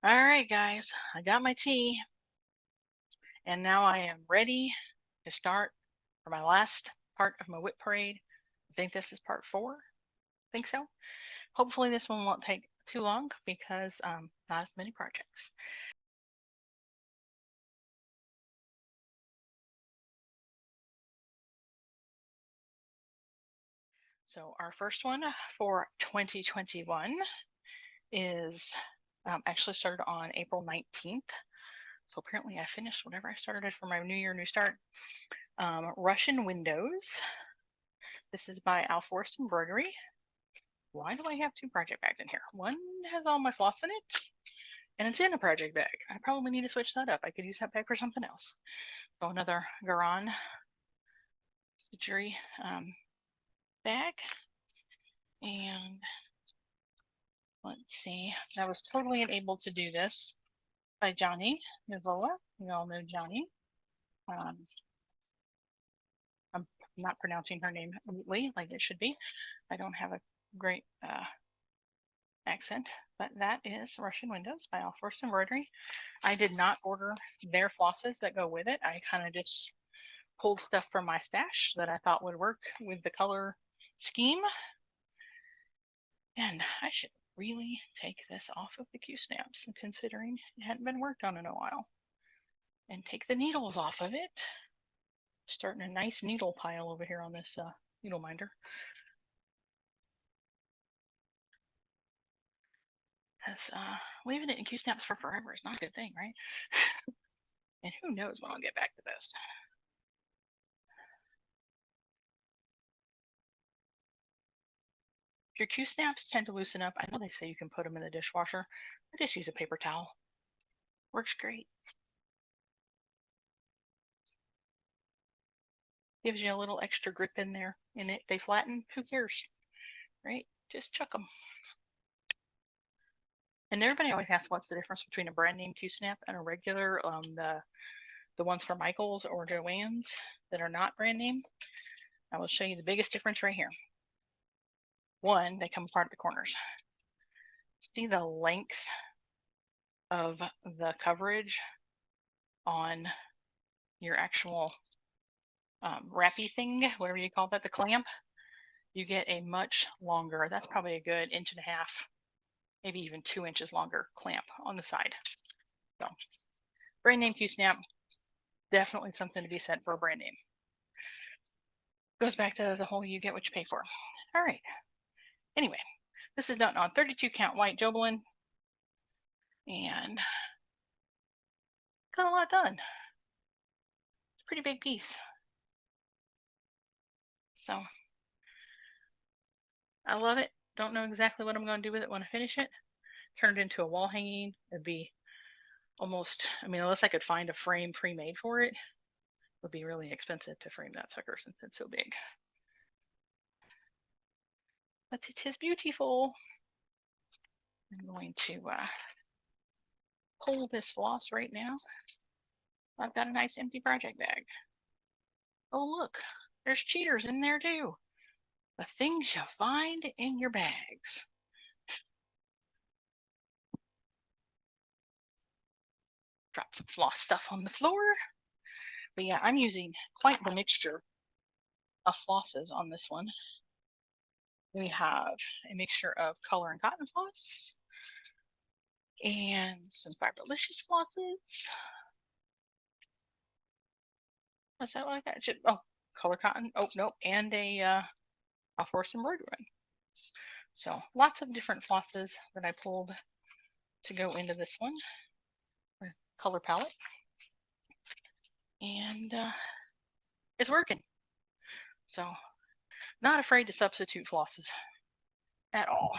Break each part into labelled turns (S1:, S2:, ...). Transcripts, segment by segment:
S1: All right, guys, I got my tea, and now I am ready to start for my last part of my WIP parade. I think this is part 4. I think so. Hopefully, this one won't take too long because not as many projects. So, our first one for 2021 is actually started on April 19th. So, apparently, I finished whatever I started for my New Year, New Start. Russian Windows. This is by Alforst Embroidery. Why do I have 2 project bags in here? One has all my floss in it, and it's in a project bag. I probably need to switch that up. I could use that bag for something else. So another Garan stitchery bag. And let's see. I was totally unable to do this by Johnny Nivola. You all know Johnny. Um, I'm not pronouncing her name neatly like it should be. I don't have a great accent, but that is Russian Windows by All Force Embroidery. I did not order their flosses that go with it. I kind of just pulled stuff from my stash that I thought would work with the color scheme. And I should really take this off of the Q-snaps, considering it hadn't been worked on in a while. And take the needles off of it. Starting a nice needle pile over here on this needle minder. Because leaving it in Q-snaps for forever is not a good thing, right? And who knows when I'll get back to this. If your Q-snaps tend to loosen up, I know they say you can put them in the dishwasher. I just use a paper towel. Works great. Gives you a little extra grip in there. And if they flatten, who cares, right? Just chuck them. And everybody always asks what's the difference between a brand name Q-snap and a regular, the ones from Michaels or Joann's that are not brand name. I will show you the biggest difference right here. One, they come apart at the corners. See the length of the coverage on your actual wrappy thing, whatever you call that, the clamp. You get a much longer, that's probably a good 1.5 inches, maybe even 2 inches longer clamp on the side. So brand name Q-snap, definitely something to be said for a brand name. Goes back to the whole you get what you pay for. All right. Anyway, this is done on 32 count white Jobelin, and got a lot done. It's a pretty big piece. So I love it. Don't know exactly what I'm going to do with it when I finish it. Turn it into a wall hanging. It'd be almost, I mean, unless I could find a frame pre-made for it, would be really expensive to frame that sucker since it's so big. But it is beautiful. I'm going to pull this floss right now. I've got a nice empty project bag. Oh, look, there's cheaters in there too. The things you find in your bags. Drop some floss stuff on the floor. But yeah, I'm using quite the mixture of flosses on this one. We have a mixture of color and cotton floss and some Fiberlicious flosses. Is that what I got? Oh, color cotton. Oh, no, and a horse embroidery one. So lots of different flosses that I pulled to go into this one. Color palette. And it's working. So not afraid to substitute flosses at all.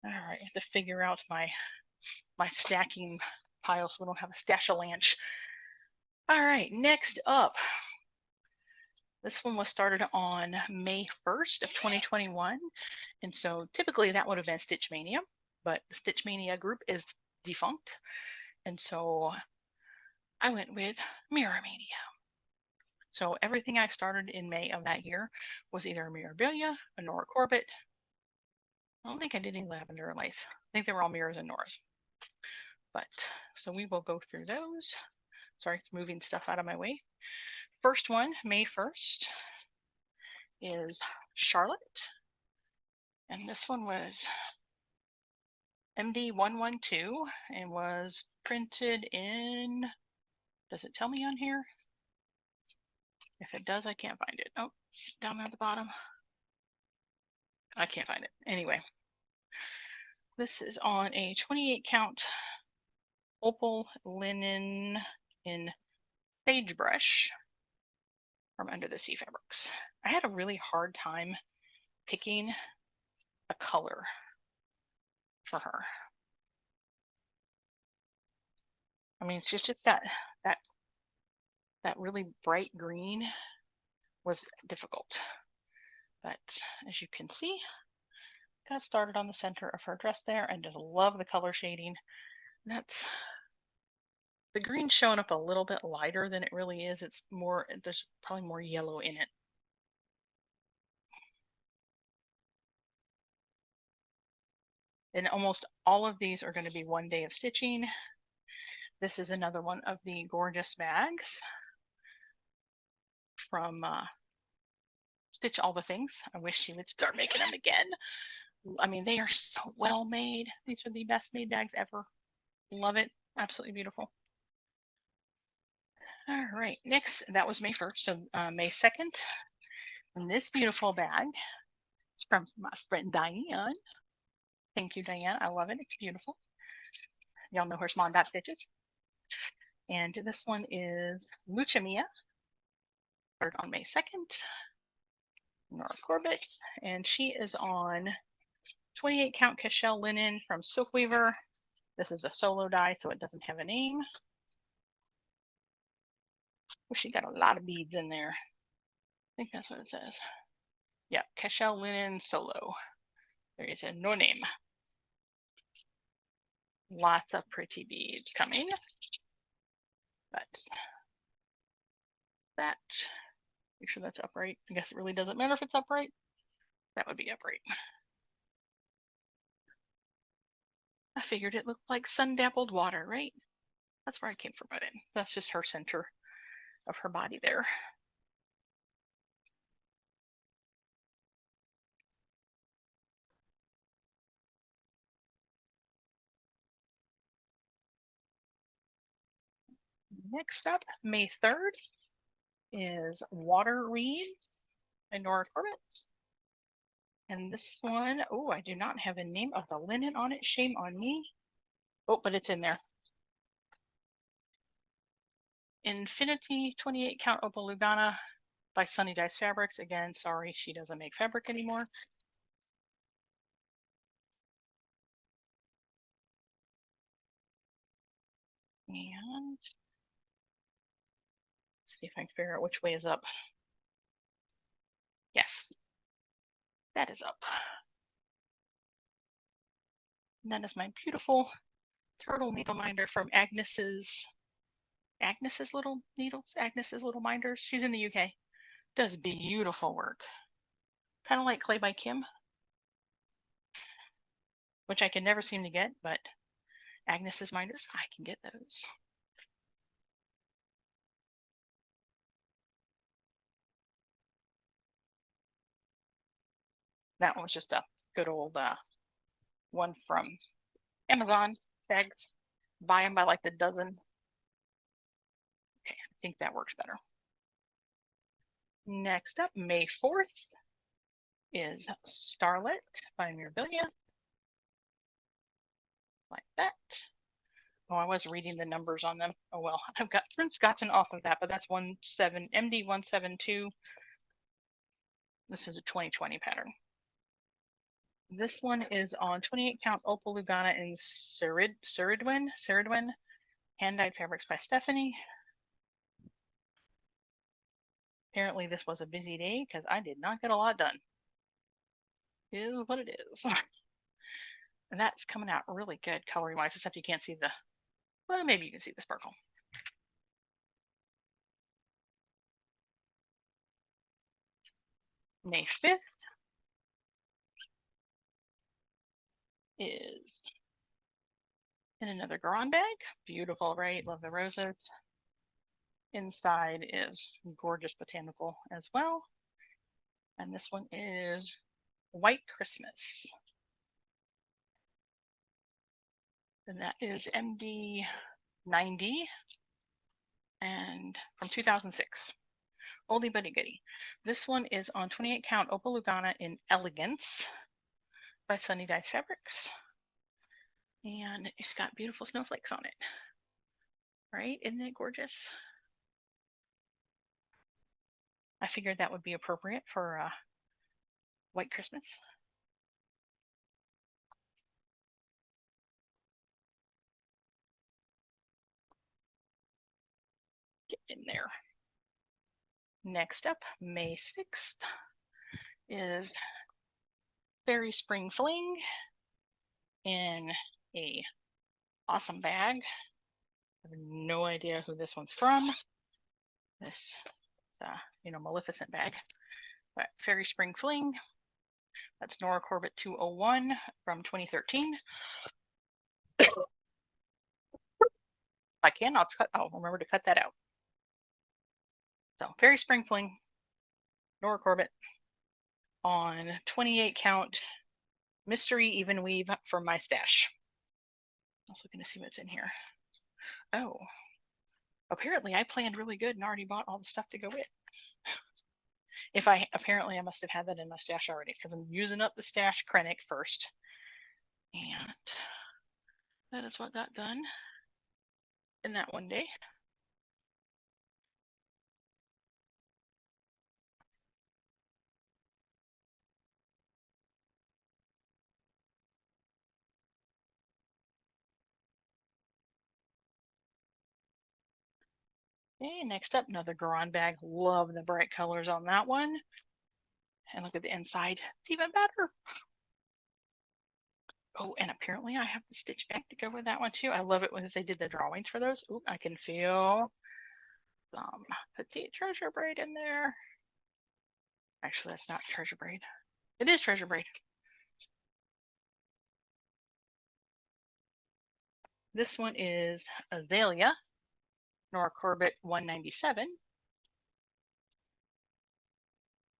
S1: All right, I have to figure out my stacking pile so we don't have a stash-a-lanch. All right, next up. This one was started on May 1st of 2021. And so typically that would have been Stitch Mania, but the Stitch Mania group is defunct. And so I went with Mirror Mania. So everything I started in May of that year was either a Mirabilia, a Nora Corbett. I don't think I did any Lavender Lace. I think they were all mirrors and Noras. But so we will go through those. Sorry, moving stuff out of my way. First one, May 1st, is Charlotte. And this one was MD112 and was printed in, does it tell me on here? If it does, I can't find it. Oh, down at the bottom. I can't find it. Anyway, this is on a 28 count opal linen in sagebrush from Under the Sea Fabrics. I had a really hard time picking a color for her. I mean, she's just got that really bright green was difficult. But as you can see, got started on the center of her dress there and just love the color shading. That's the green showing up a little bit lighter than it really is. It's more, there's probably more yellow in it. And almost all of these are going to be 1 day of stitching. This is another one of the gorgeous bags from Stitch All the Things. I wish she would start making them again. I mean, they are so well made. These are the best made bags ever. Love it. Absolutely beautiful. All right, next, that was May 1st. So May 2nd, and this beautiful bag is from my friend Diane. Thank you, Diane. I love it. It's beautiful. Y'all know her Small Dot Stitches. And this one is Lucha Mia. Started on May 2nd. Nora Corbett. And she is on 28 count Cashel linen from Silkweaver. This is a solo die, so it doesn't have a name. Oh, she got a lot of beads in there. I think that's what it says. Yeah, Cashel linen solo. There is a no name. Lots of pretty beads coming. But that, make sure that's upright. I guess it really doesn't matter if it's upright. That would be upright. I figured it looked like sun-dappled water, right? That's where I came from with it. That's just her center of her body there. Next up, May 3rd, is Water Reeds by Nora Corbett. And this one, oh, I do not have a name of the linen on it. Shame on me. Oh, but it's in there. Infinity 28 count Opal Lugana by Sunny Dice Fabrics. Again, sorry, she doesn't make fabric anymore. And let's see if I can figure out which way is up. Yes, that is up. And that is my beautiful turtle needle minder from Agnes's Little Needles, Agnes's Little Minders. She's in the UK. Does beautiful work. Kind of like Clay by Kim, which I can never seem to get, but Agnes's minders, I can get those. That one was just a good old one from Amazon bags. Buy them by like the dozen. Okay, I think that works better. Next up, May 4th is Starlet by Mirabilia. Like that. Oh, I was reading the numbers on them. Oh well, I've since gotten off of that, but that's MD172. This is a 2020 pattern. This one is on 28 count Opal Lugana in Ceridwen, hand-dyed fabrics by Stephanie. Apparently this was a busy day because I did not get a lot done. It is what it is. And that's coming out really good coloring wise, except you can't see the, well, maybe you can see the sparkle. May 5th is And another Garan bag. Beautiful, right? Love the roses. Inside is gorgeous botanical as well. And this one is White Christmas. And that is MD 90 and from 2006. Oldie but goodie. This one is on 28 count Opal Lugana in Elegance by Sunny Dice Fabrics. And it's got beautiful snowflakes on it. Right? Isn't it gorgeous? I figured that would be appropriate for White Christmas. Get in there. Next up, May 6th is Fairy Spring Fling in a awesome bag. I have no idea who this one's from. This, Maleficent bag. But Fairy Spring Fling. That's Nora Corbett 201 from 2013. If I can, I'll remember to cut that out. So Fairy Spring Fling, Nora Corbett on 28 count Mystery Even Weave from my stash. I was looking to see what's in here. Oh, apparently I planned really good and already bought all the stuff to go with. Apparently I must have had that in my stash already because I'm using up the stash Krennic first. And that is what got done in that one day. Okay, next up, another Garan bag. Love the bright colors on that one. And look at the inside. It's even better. Oh, and apparently I have the stitch bag to go with that one too. I love it when they did the drawings for those. Ooh, I can feel some petite treasure braid in there. Actually, that's not treasure braid. It is treasure braid. This one is Azalea, Nora Corbett 197.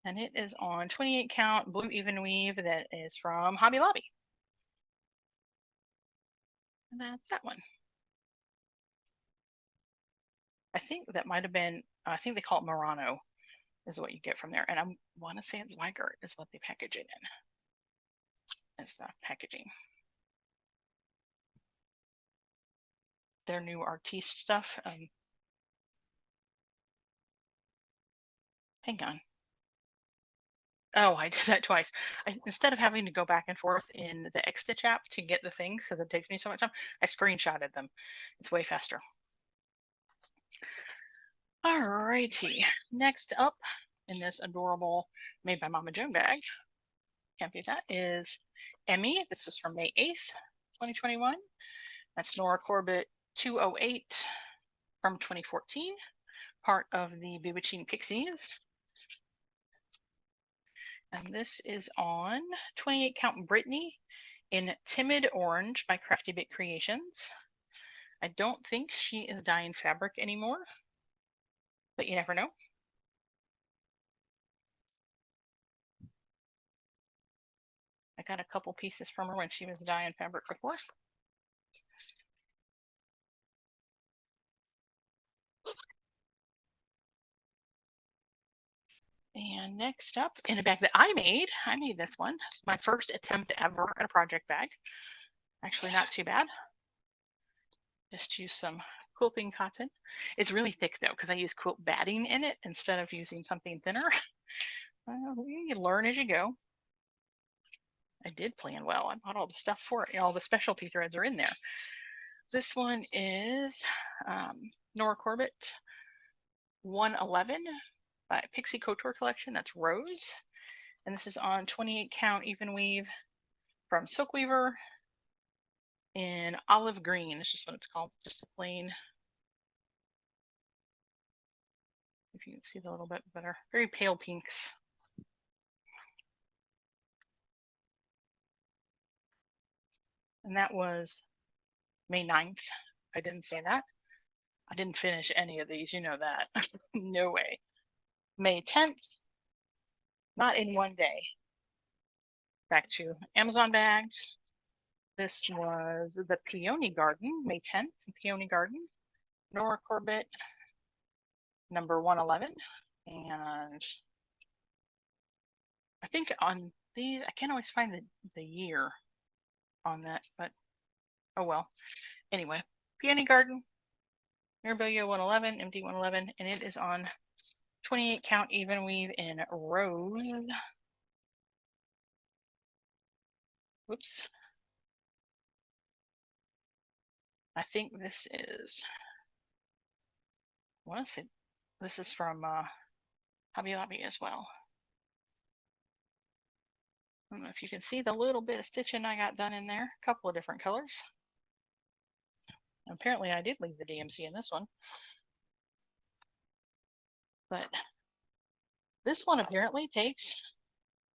S1: And it is on 28 count blue even weave that is from Hobby Lobby. And that's that one. I think that might have been, I think they call it Murano is what you get from there. And I want to say it's Weigert is what they package it in. It's the packaging. Their new artiste stuff. Hang on. Oh, I did that twice. Instead of having to go back and forth in the Xstitch app to get the things, because it takes me so much time, I screenshotted them. It's way faster. Alrighty. Next up in this adorable Made by Mama Joan bag, can't beat that, is Emmy. This is from May 8th, 2021. That's Nora Corbett 208 from 2014, part of the Bewitching Pixies. And this is on 28 count Brittany in Timid Orange by Crafty Bit Creations. I don't think she is dyeing fabric anymore, but you never know. I got a couple pieces from her when she was dyeing fabric before. And next up, in a bag that I made this one. It's my first attempt ever at a project bag. Actually, not too bad. Just use some quilting cotton. It's really thick though, because I use quilt batting in it instead of using something thinner. You learn as you go. I did plan well. I bought all the stuff for it. All the specialty threads are in there. This one is Nora Corbett 111 by Pixie Couture Collection. That's Rose. And this is on 28 count even weave from Silk Weaver in olive green. It's just what it's called, just a plain. If you can see that a little bit better. Very pale pinks. And that was May 9th. I didn't say that. I didn't finish any of these, you know that. No way. May 10th, not in one day. Back to Amazon bags. This was the Peony Garden, May 10th, Peony Garden. Nora Corbett, number 111. And I think on these, I can't always find the year on that, but oh well. Anyway, Peony Garden, Mirabilia 111, MD 111, and it is on 28 count even weave in rose. Whoops. I think this is, I want to say this is from Hobby Lobby as well. I don't know if you can see the little bit of stitching I got done in there. A couple of different colors. Apparently I did leave the DMC in this one. But this one apparently takes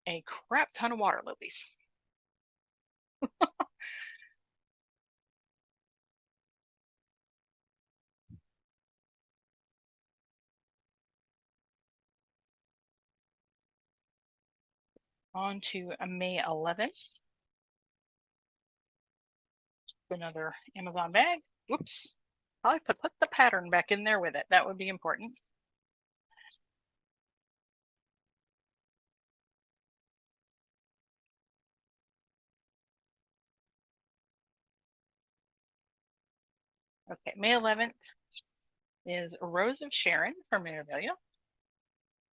S1: a crap ton of water lilies. On to May 11th. Another Amazon bag. Whoops. Probably put the pattern back in there with it. That would be important. Okay, May 11th is Rose of Sharon from Mirabilia.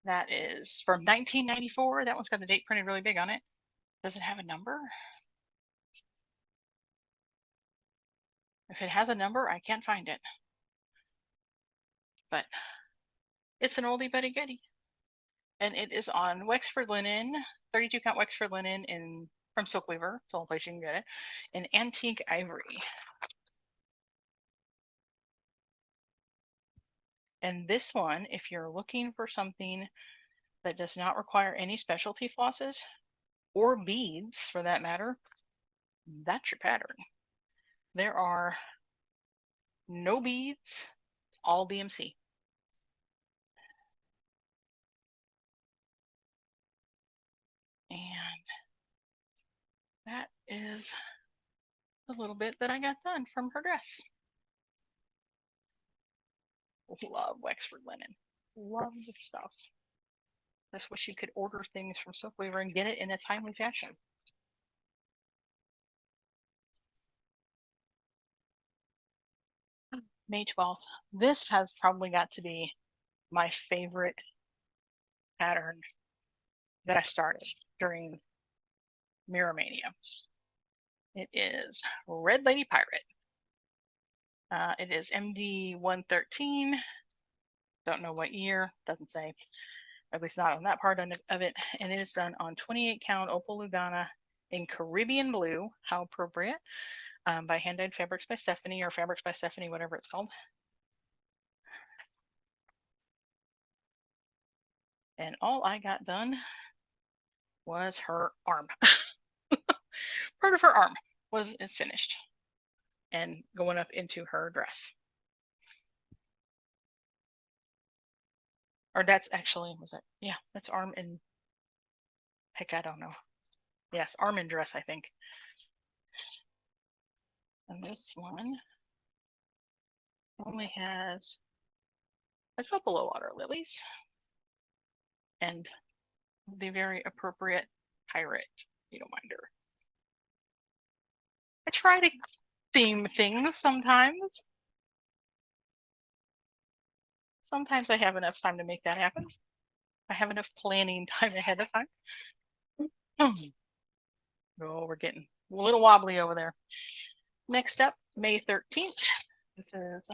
S1: That is from 1994. That one's got the date printed really big on it. Does it have a number? If it has a number, I can't find it. But it's an oldie but a goodie. And it is on Wexford linen, 32 count Wexford linen from Silk Weaver. It's the only place you can get it. In antique ivory. And this one, if you're looking for something that does not require any specialty flosses or beads for that matter, that's your pattern. There are no beads, all DMC. And that is a little bit that I got done from her dress. Love Wexford linen. Love the stuff. Just wish you could order things from Silk Weaver and get it in a timely fashion. May 12th. This has probably got to be my favorite pattern that I started during Mirror Mania. It is Red Lady Pirate. It is MD 113. Don't know what year, doesn't say, at least not on that part of it. And it is done on 28 count Opal Lugana in Caribbean blue. How appropriate. By Hand Dyed Fabrics by Stephanie, or Fabrics by Stephanie, whatever it's called. And all I got done was her arm. Part of her arm is finished and going up into her dress. Or that's actually, was it? Yeah, that's arm and, heck, I don't know. Yes, arm and dress, I think. And this one only has a couple of water lilies and the very appropriate pirate needle minder. I try to theme things sometimes. Sometimes I have enough time to make that happen. I have enough planning time ahead of time. Oh, we're getting a little wobbly over there. Next up, May 13th. This is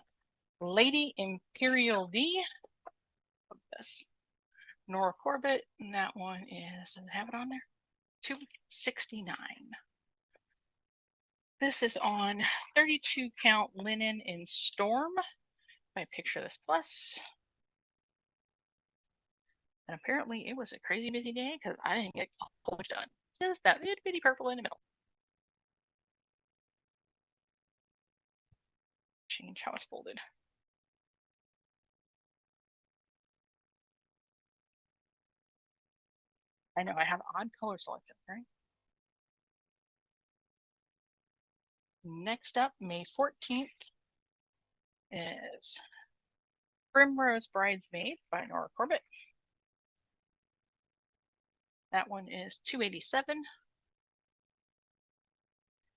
S1: Lady Imperial D. This Nora Corbett, and that one is, does it have it on there? 269. This is on 32 count linen in Storm. I picture this plus. And apparently it was a crazy busy day because I didn't get a whole bunch done. Just that itty bitty purple in the middle. change how it's folded. I know I have odd color selection, right? Next up, May 14th is Primrose Bridesmaid by Nora Corbett. That one is $287.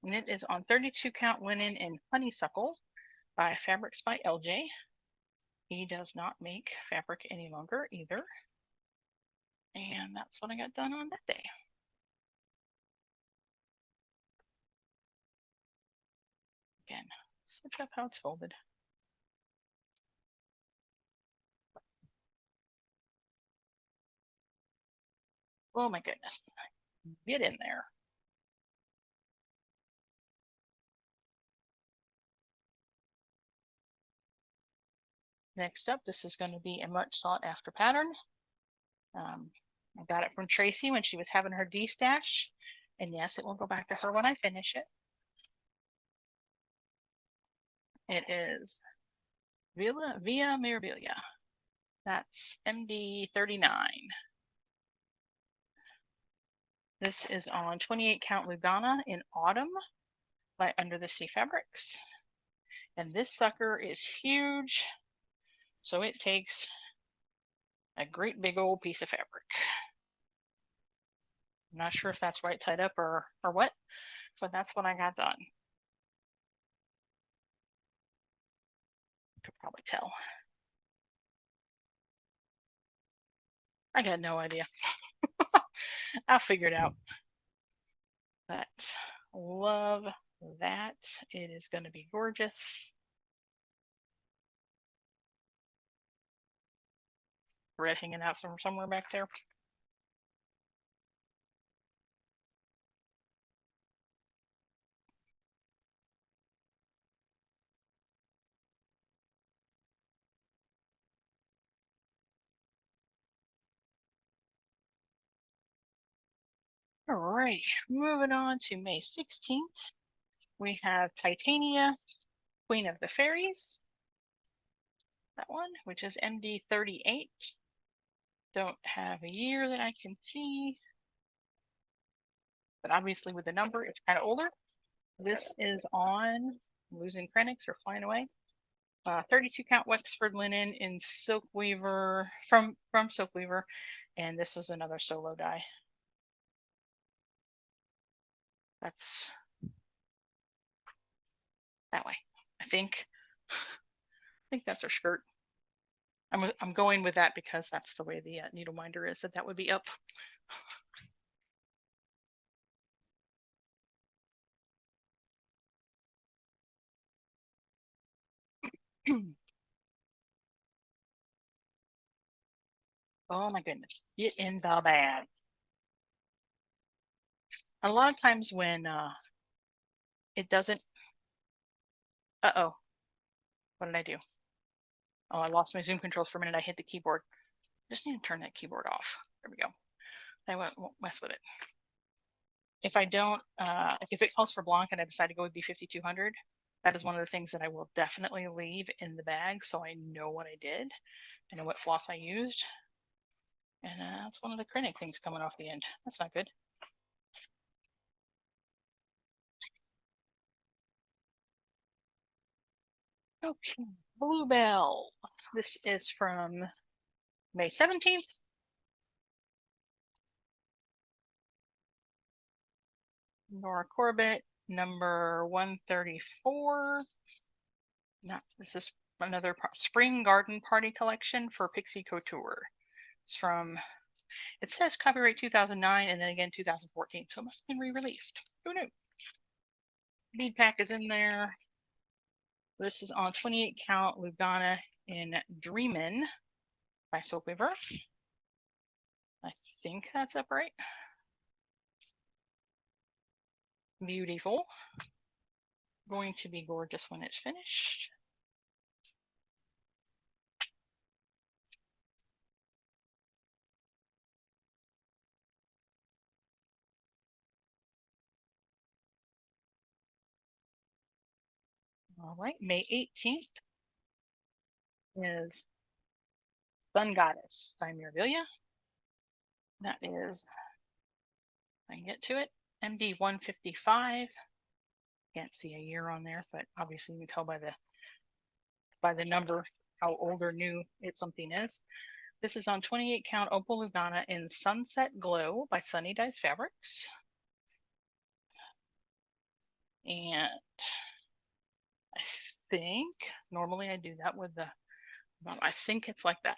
S1: And it is on 32 count linen in Honeysuckle by Fabrics by LJ. He does not make fabric any longer either. And that's what I got done on that day. Again, switch up how it's folded. Oh my goodness. Get in there. Next up, this is going to be a much sought after pattern. I got it from Tracy when she was having her D-stash. And yes, it will go back to her when I finish it. It is Via Mirabilia. That's MD 39. This is on 28 count Lugana in Autumn by Under the Sea Fabrics. And this sucker is huge. So it takes a great big old piece of fabric. I'm not sure if that's right tied up or what, but that's what I got done. You could probably tell. I got no idea. I'll figure it out. But love that. It is going to be gorgeous. Red hanging out somewhere back there. All right, moving on to May 16th. We have Titania, Queen of the Fairies. That one, which is MD 38. Don't have a year that I can see, but obviously with the number, it's kind of older. This is on losing Krennics or flying away. 32 count Wexford linen in Silk Weaver from Silk Weaver, and this is another solo die. That's that way. I think that's her skirt. I'm going with that because that's the way the needle minder is. That would be up. Oh my goodness. Get in the bag. A lot of times when it doesn't. Uh-oh. What did I do? Oh, I lost my Zoom controls for a minute. I hit the keyboard. Just need to turn that keyboard off. There we go. I won't mess with it. If I don't, if it calls for Blanc and I decide to go with B5200, that is one of the things that I will definitely leave in the bag so I know what I did. I know what floss I used. And that's one of the Krennic things coming off the end. That's not good. Okay, Bluebell. This is from May 17th. Nora Corbett, number 134. This is another Spring Garden Party collection for Pixie Couture. It's from, it says copyright 2009 and then again 2014, so it must have been re-released. Who knew? Bead pack is in there. This is on 28 count Lugana in Dreamin' by Silk Weaver. I think that's upright. Beautiful. Going to be gorgeous when it's finished. All right, May 18th is Sun Goddess by Mirabilia. That is, I can get to it, MD 155. Can't see a year on there, but obviously you can tell by the number how old or new something is. This is on 28 count Opal Lugana in Sunset Glow by Sunny Dyes Fabrics. And I think normally I do that with the, I think it's like that.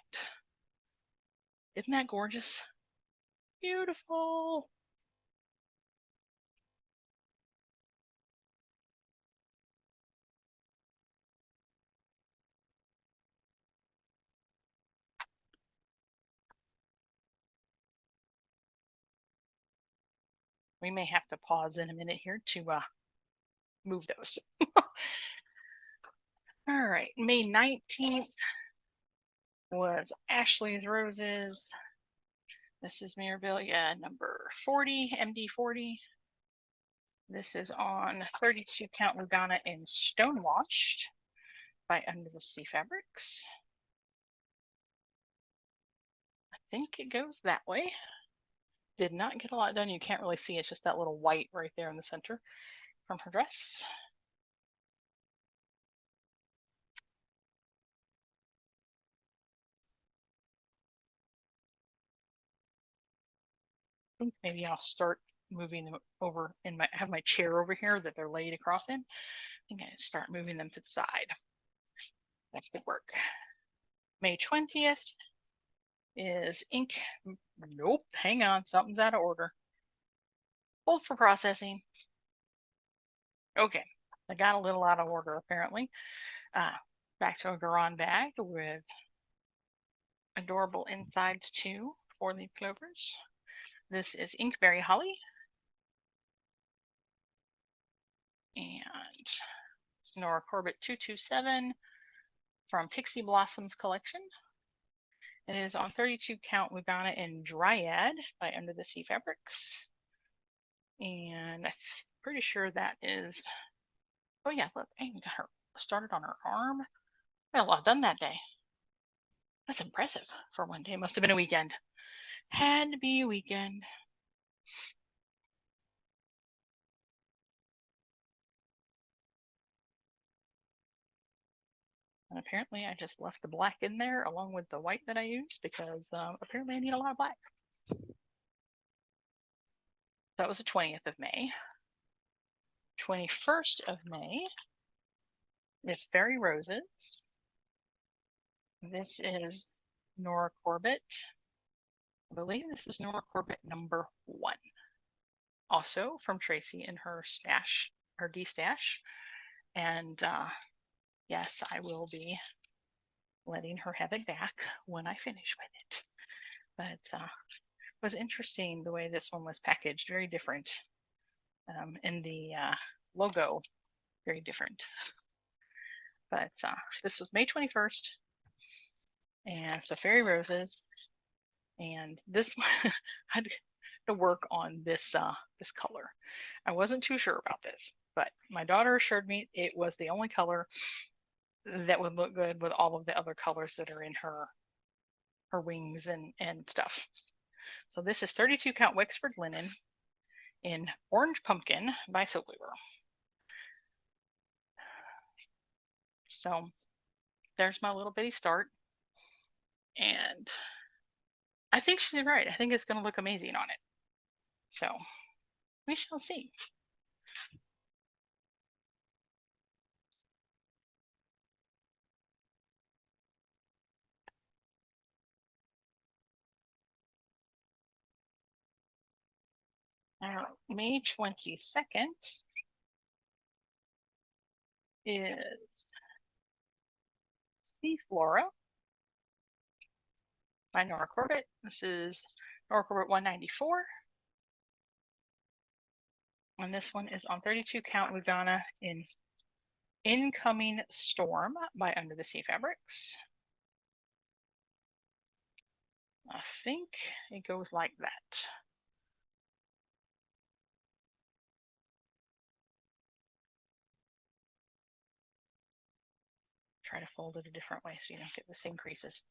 S1: Isn't that gorgeous? Beautiful. We may have to pause in a minute here to move those. All right, May 19th was Ashley's Roses. This is Mirabilia number 40, MD 40. This is on 32 count Lugana in Stonewashed by Under the Sea Fabrics. I think it goes that way. Did not get a lot done. You can't really see. It's just that little white right there in the center from her dress. I think maybe I'll start moving them over in I have my chair over here that they're laid across in. I think I start moving them to the side. That could work. May 20th is ink. Nope, hang on, something's out of order. Hold for processing. Okay, I got a little out of order apparently. Back to a Garon bag with adorable insides too, 4-leaf clovers. This is Inkberry Holly. And Nora Corbett 227 from Pixie Blossoms collection. It is on 32 count Lugana in Dryad by Under the Sea Fabrics. And I'm pretty sure that is, oh yeah, look, I got her started on her arm. I got a lot done that day. That's impressive for one day. Must have been a weekend. Had to be a weekend. And apparently I just left the black in there along with the white that I used because apparently I need a lot of black. That was the 20th of May. 21st of May is Fairy Roses. This is Nora Corbett. I believe this is Nora Corbett number 1. Also from Tracy in her stash, her D-stash. And yes, I will be letting her have it back when I finish with it. But it was interesting the way this one was packaged, very different. And the logo, very different. But this was May 21st. And so Fairy Roses. And this one, I had to work on this this color. I wasn't too sure about this, but my daughter assured me it was the only color that would look good with all of the other colors that are in her wings and stuff. So this is 32 count Wexford linen in Orange Pumpkin by Soap Weaver. So there's my little bitty start. And I think she's right. I think it's going to look amazing on it. So we shall see. Now, May 22nd is Sea Flora by Nora Corbett. This is Nora Corbett 194. And this one is on 32 count Lugana in Incoming Storm by Under the Sea Fabrics. I think it goes like that. try to fold it a different way so you don't get the same creases.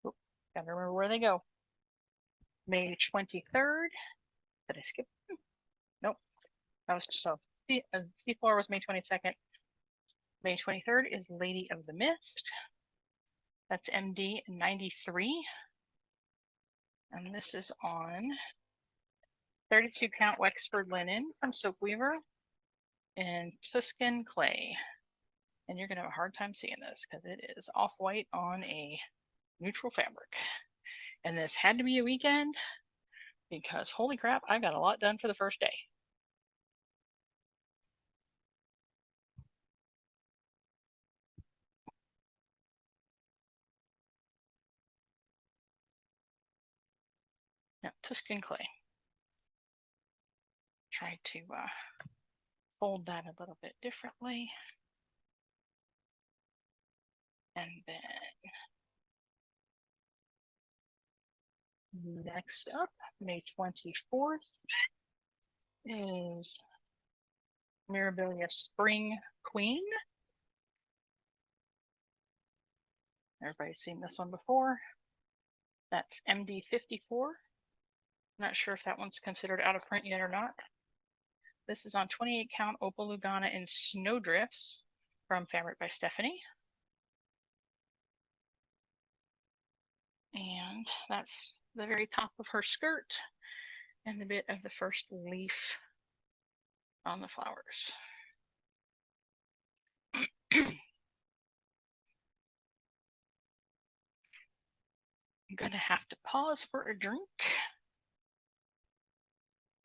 S1: Oop, gotta remember where they go. May 23rd. Did I skip? Nope. That was so. C4 was May 22nd. May 23rd is Lady of the Mist. That's MD 93. And this is on 32 count Wexford linen from Silk Weaver and Tuscan clay. And you're going to have a hard time seeing this because it is off-white on a neutral fabric. And this had to be a weekend because holy crap, I got a lot done for the first day. Now, Tuscan clay. Try to fold that a little bit differently. And then next up, May 24th is Mirabilia Spring Queen. Everybody's seen this one before. That's MD 54. Not sure if that one's considered out of print yet or not. This is on 28 count Opal Lugana in Snowdrifts from Fabric by Stephanie. And that's the very top of her skirt and the bit of the first leaf on the flowers. I'm gonna have to pause for a drink.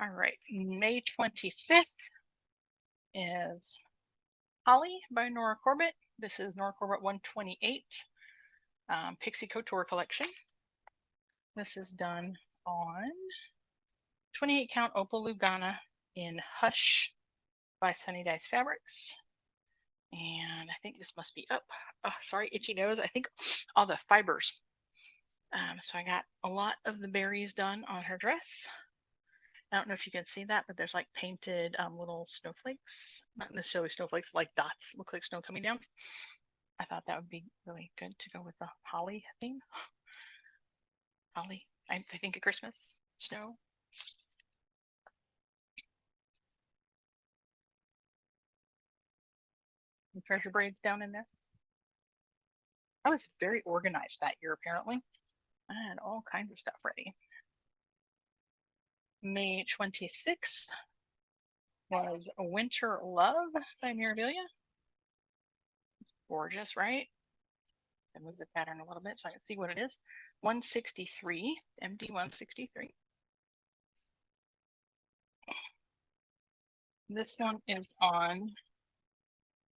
S1: All right, May 25th is Holly by Nora Corbett. This is Nora Corbett 128 Pixie Couture collection. This is done on 28 count Opal Lugana in Hush by Sunny Dice Fabrics. And I think this must be up. Oh, sorry, itchy nose. I think all the fibers. So I got a lot of the berries done on her dress. I don't know if you can see that, but there's like painted little snowflakes. Not necessarily snowflakes, like dots. Look like snow coming down. I thought that would be really good to go with the holly theme. Holly, I think of Christmas, snow. And treasure braids down in there. I was very organized that year, apparently. I had all kinds of stuff ready. May 26th was Winter Love by Mirabilia. It's gorgeous, right? I move the pattern a little bit so I can see what it is. 163, MD 163. This one is on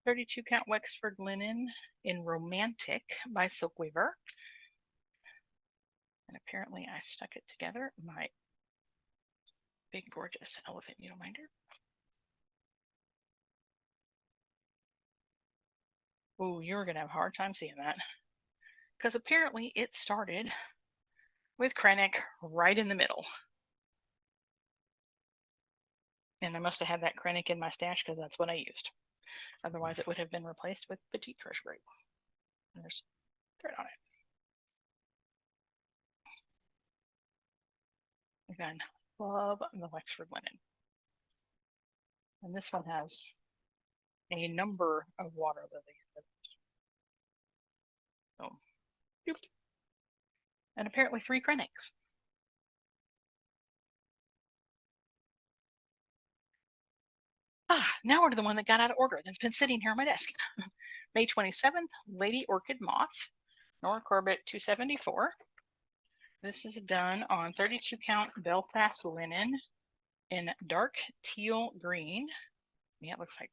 S1: 32 count Wexford linen in Romantic by Silk Weaver. And apparently I stuck it together in my big gorgeous elephant needle minder. Ooh, you're gonna have a hard time seeing that. Because apparently it started with Krennic right in the middle. And I must have had that Krennic in my stash because that's what I used. Otherwise it would have been replaced with Petite Treasure Braid. And there's thread on it. Again, love the Wexford linen. And this one has a number of water lilies. So, doop. And apparently 3 Krennics. Now we're to the one that got out of order that's been sitting here on my desk. May 27th, Lady Orchid Moth, Nora Corbett 274. This is done on 32 count Belfast linen in dark teal green. Yeah, it looks like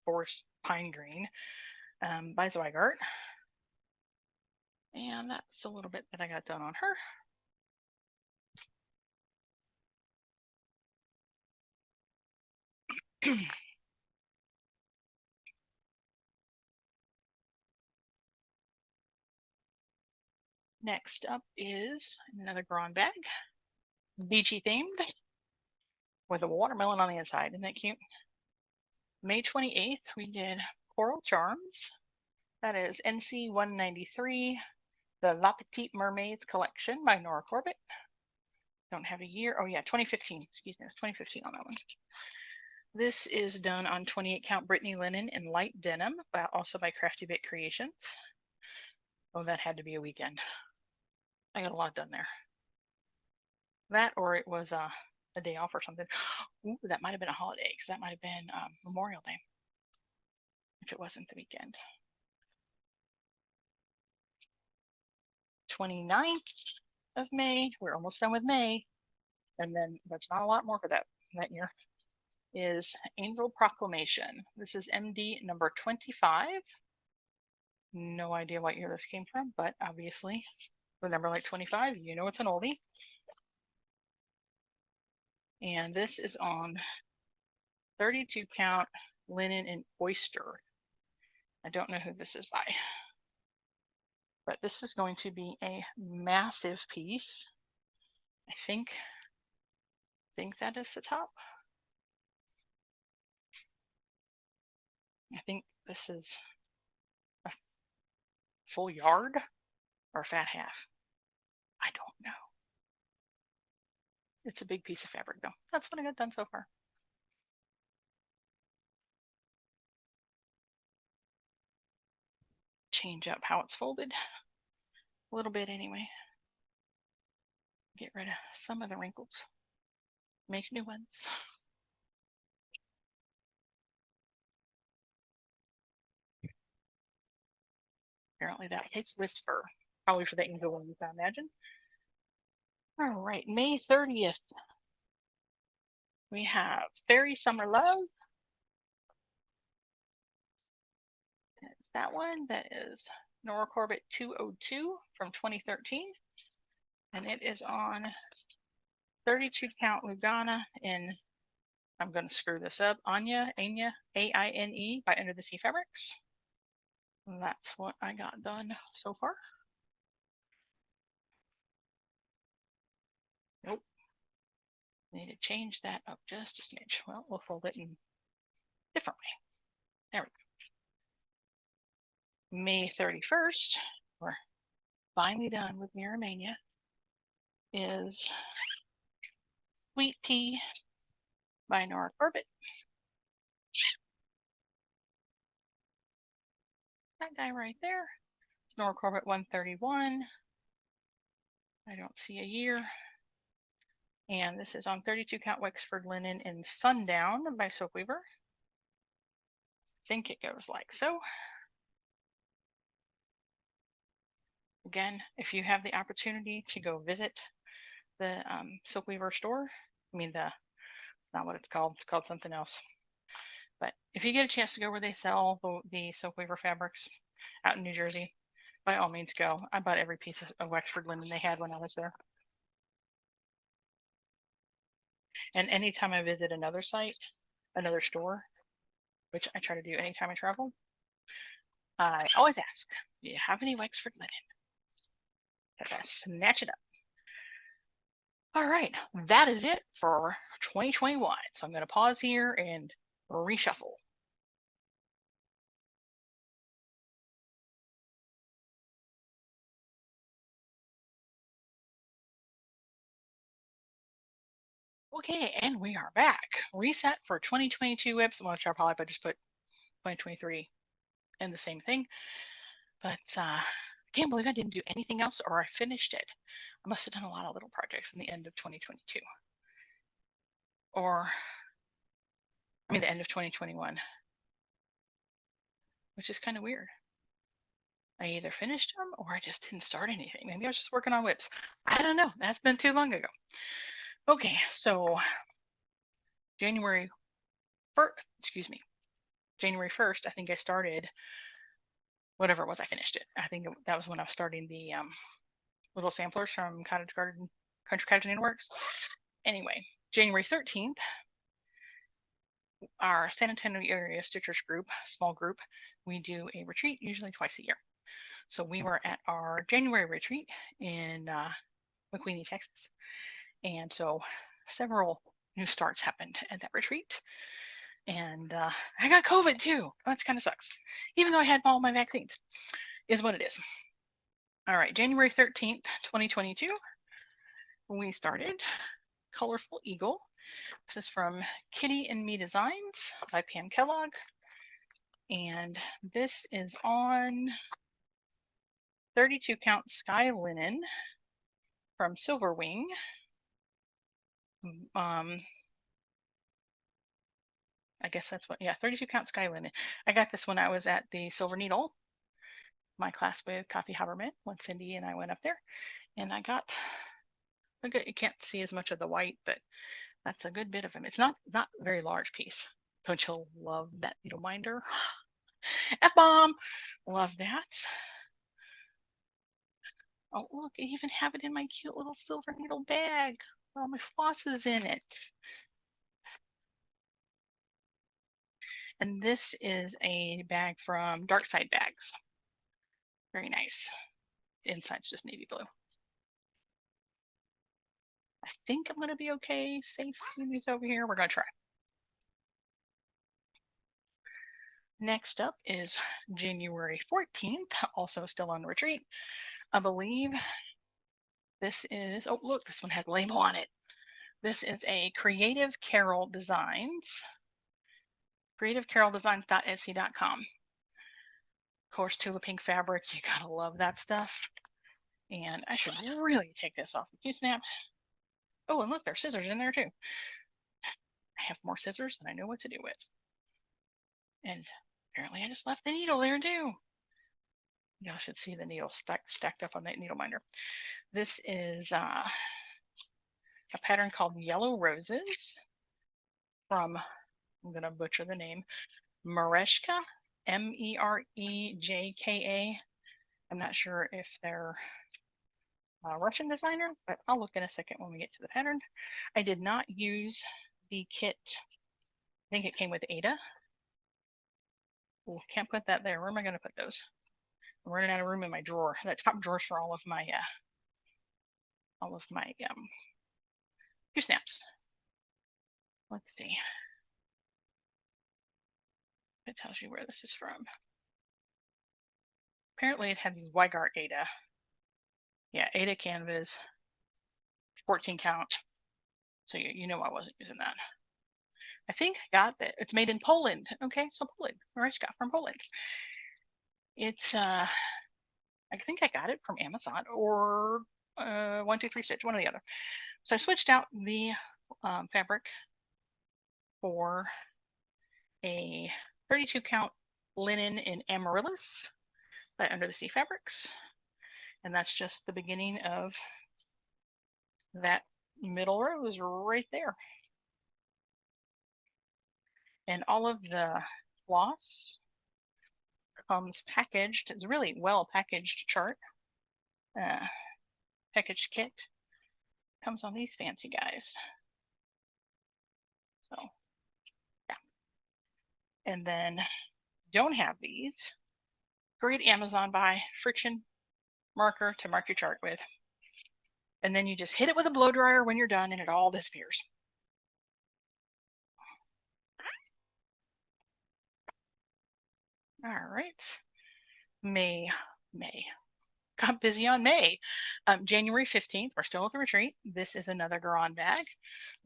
S1: forest pine green by Zweigart. And that's a little bit that I got done on her. Next up is another Grand bag, beachy themed. with a watermelon on the inside. Isn't that cute? May 28th, we did Coral Charms. That is NC 193, the La Petite Mermaids collection by Nora Corbett. Don't have a year. Oh yeah, 2015. Excuse me, it's 2015 on that one. This is done on 28 count Brittany linen in light denim, but also by Crafty Bit Creations. Oh, that had to be a weekend. I got a lot done there. That, or it was a day off or something. Ooh, that might have been a holiday, because that might have been Memorial Day, if it wasn't the weekend. 29th of May, we're almost done with May, and then there's not a lot more for that year, is Angel Proclamation. This is MD number 25. No idea what year this came from, but obviously with a number like 25, you know it's an oldie. And this is on 32 count linen and oyster. I don't know who this is by, but this is going to be a massive piece. I think that is the top. I think this is a full yard or a fat half. I don't know. It's a big piece of fabric though. That's what I got done so far. Change up how it's folded a little bit anyway. Get rid of some of the wrinkles. Make new ones. Apparently that takes whisper. Probably for the angel ones, I imagine. All right, May 30th. We have Fairy Summer Love. It's that one. That is Nora Corbett 202 from 2013. And it is on 32 count Lugana in, I'm going to screw this up, Anya, A-I-N-E by Under the Sea Fabrics. And that's what I got done so far. Nope. Need to change that up just a smidge. Well, we'll fold it in a different way. There we go. May 31st, we're finally done with Mirror Mania, is Sweet Pea by Nora Corbett. That guy right there. It's Nora Corbett 131. I don't see a year. And this is on 32 count Wexford linen in Sundown by Soap Weaver. I think it goes like so. Again, if you have the opportunity to go visit the Soap Weaver store, I mean, not what it's called something else. But if you get a chance to go where they sell the Soap Weaver fabrics out in New Jersey, by all means go. I bought every piece of Wexford linen they had when I was there. And anytime I visit another site, another store, which I try to do anytime I travel, I always ask, do you have any Wexford linen? Because I snatch it up. All right, that is it for 2021. So I'm going to pause here and reshuffle. Okay, and we are back. Reset for 2022 WIPs. I'm going to try probably if I just put 2023 in the same thing. But I can't believe I didn't do anything else or I finished it. I must have done a lot of little projects in the end of 2022. Or, I mean, the end of 2021. Which is kind of weird. I either finished them or I just didn't start anything. Maybe I was just working on WIPs. I don't know. That's been too long ago. Okay, so January 1st, I think I started whatever it was, I finished it. I think that was when I was starting the little samplers from Country Cottage and Works. Anyway, January 13th, our San Antonio area Stitchers group, small group, we do a retreat usually twice a year. So we were at our January retreat in McQueenie, Texas. And so several new starts happened at that retreat. And I got COVID too. That kind of sucks. Even though I had all my vaccines, is what it is. All right, January 13th, 2022, we started Colorful Eagle. This is from Kitty and Me Designs by Pam Kellogg. And this is on 32 count sky linen from Silver Wing. I guess that's what, yeah, 32 count sky linen. I got this when I was at the Silver Needle, my class with Kathy Haberman, when Cindy and I went up there. And I got, you can't see as much of the white, but that's a good bit of them. It's not a very large piece. Don't you love that needle minder? F-bomb! Love that. Oh, look, I even have it in my cute little silver needle bag. All my flosses in it. And this is a bag from Dark Side Bags. Very nice. Inside's just navy blue. I think I'm going to be okay. Safe doing these over here. We're going to try. Next up is January 14th, also still on retreat. I believe this is, oh, look, this one has a label on it. This is a Creative Carol Designs. CreativeCarolDesigns.etsy.com. Of course, Tula Pink fabric. You gotta love that stuff. And I should really take this off the Q-snap. Oh, and look, there's scissors in there too. I have more scissors than I know what to do with. And apparently I just left the needle there too. Y'all should see the needle stacked up on that needle minder. This is a pattern called Yellow Roses from, I'm going to butcher the name, Merejka, Merejka. I'm not sure if they're a Russian designer, but I'll look in a second when we get to the pattern. I did not use the kit. I think it came with Ada. Ooh, can't put that there. Where am I going to put those? I'm running out of room in my drawer. That top drawer's for all of my Q-snaps. Let's see. It tells you where this is from. Apparently it has Weigart Ada. Yeah, Ada canvas, 14 count. So you know I wasn't using that. I think I got that. It's made in Poland. Okay, so Poland. Where I got from Poland. It's I think I got it from Amazon or 123 Stitch, one or the other. So I switched out the fabric for a 32 count linen in Amaryllis by Under the Sea Fabrics. And that's just the beginning of that middle rose right there. And all of the floss comes packaged. It's a really well packaged chart. Packaged kit comes on these fancy guys. So yeah. And then don't have these. Great Amazon buy, friction marker to mark your chart with. And then you just hit it with a blow dryer when you're done and it all disappears. All right. May. Got busy on May. January 15th, we're still at the retreat. This is another Garan bag.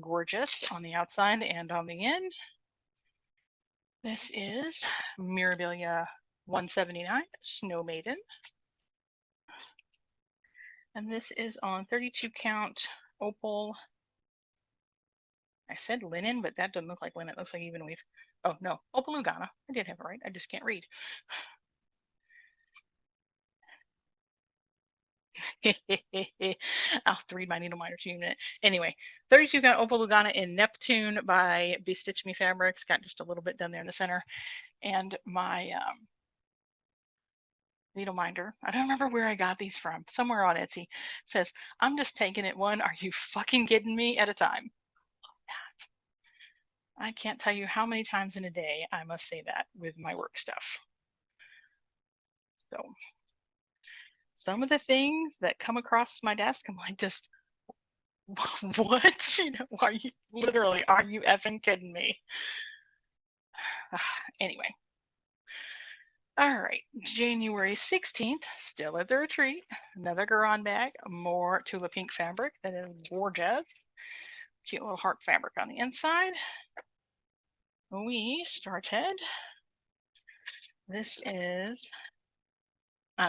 S1: Gorgeous on the outside and on the end. This is Mirabilia 179, Snow Maiden. And this is on 32 count opal. I said linen, but that doesn't look like linen. It looks like even weave. Oh no, opal Lugana. I did have it right. I just can't read. I'll have to read my needle minder to you in a minute. Anyway, 32 count opal Lugana in Neptune by Bestitch Me Fabrics. Got just a little bit done there in the center. And my needle minder, I don't remember where I got these from, somewhere on Etsy, says, I'm just taking it one, are you fucking kidding me, at a time. I can't tell you how many times in a day I must say that with my work stuff. So some of the things that come across my desk, I'm like, just What? You know, are you literally, are you effing kidding me? Anyway. All right, January 16th, still at the retreat. Another Garan bag, more Tula Pink fabric that is gorgeous. Cute little heart fabric on the inside. We started. This is,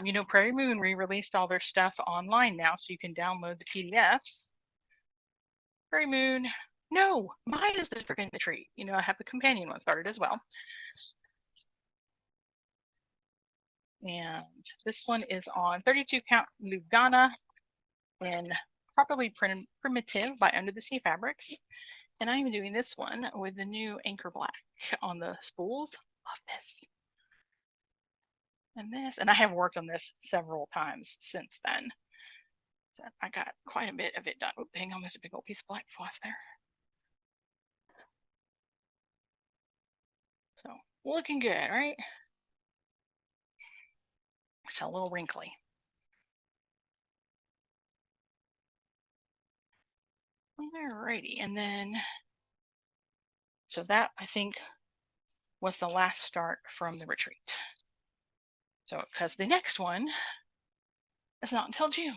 S1: you know, Prairie Moon re-released all their stuff online now, so you can download the PDFs. Prairie Moon, no, mine is the freaking retreat. You know, I have the companion one started as well. And this one is on 32 count Lugana in properly primitive by Under the Sea Fabrics. And I'm doing this one with the new Anchor Black on the spools. Love this. And this, and I have worked on this several times since then. So I got quite a bit of it done. Oh, hang on, there's a big old piece of black floss there. So looking good, right? It's a little wrinkly. Alrighty, and then, so that I think was the last start from the retreat. So, because the next one is not until June.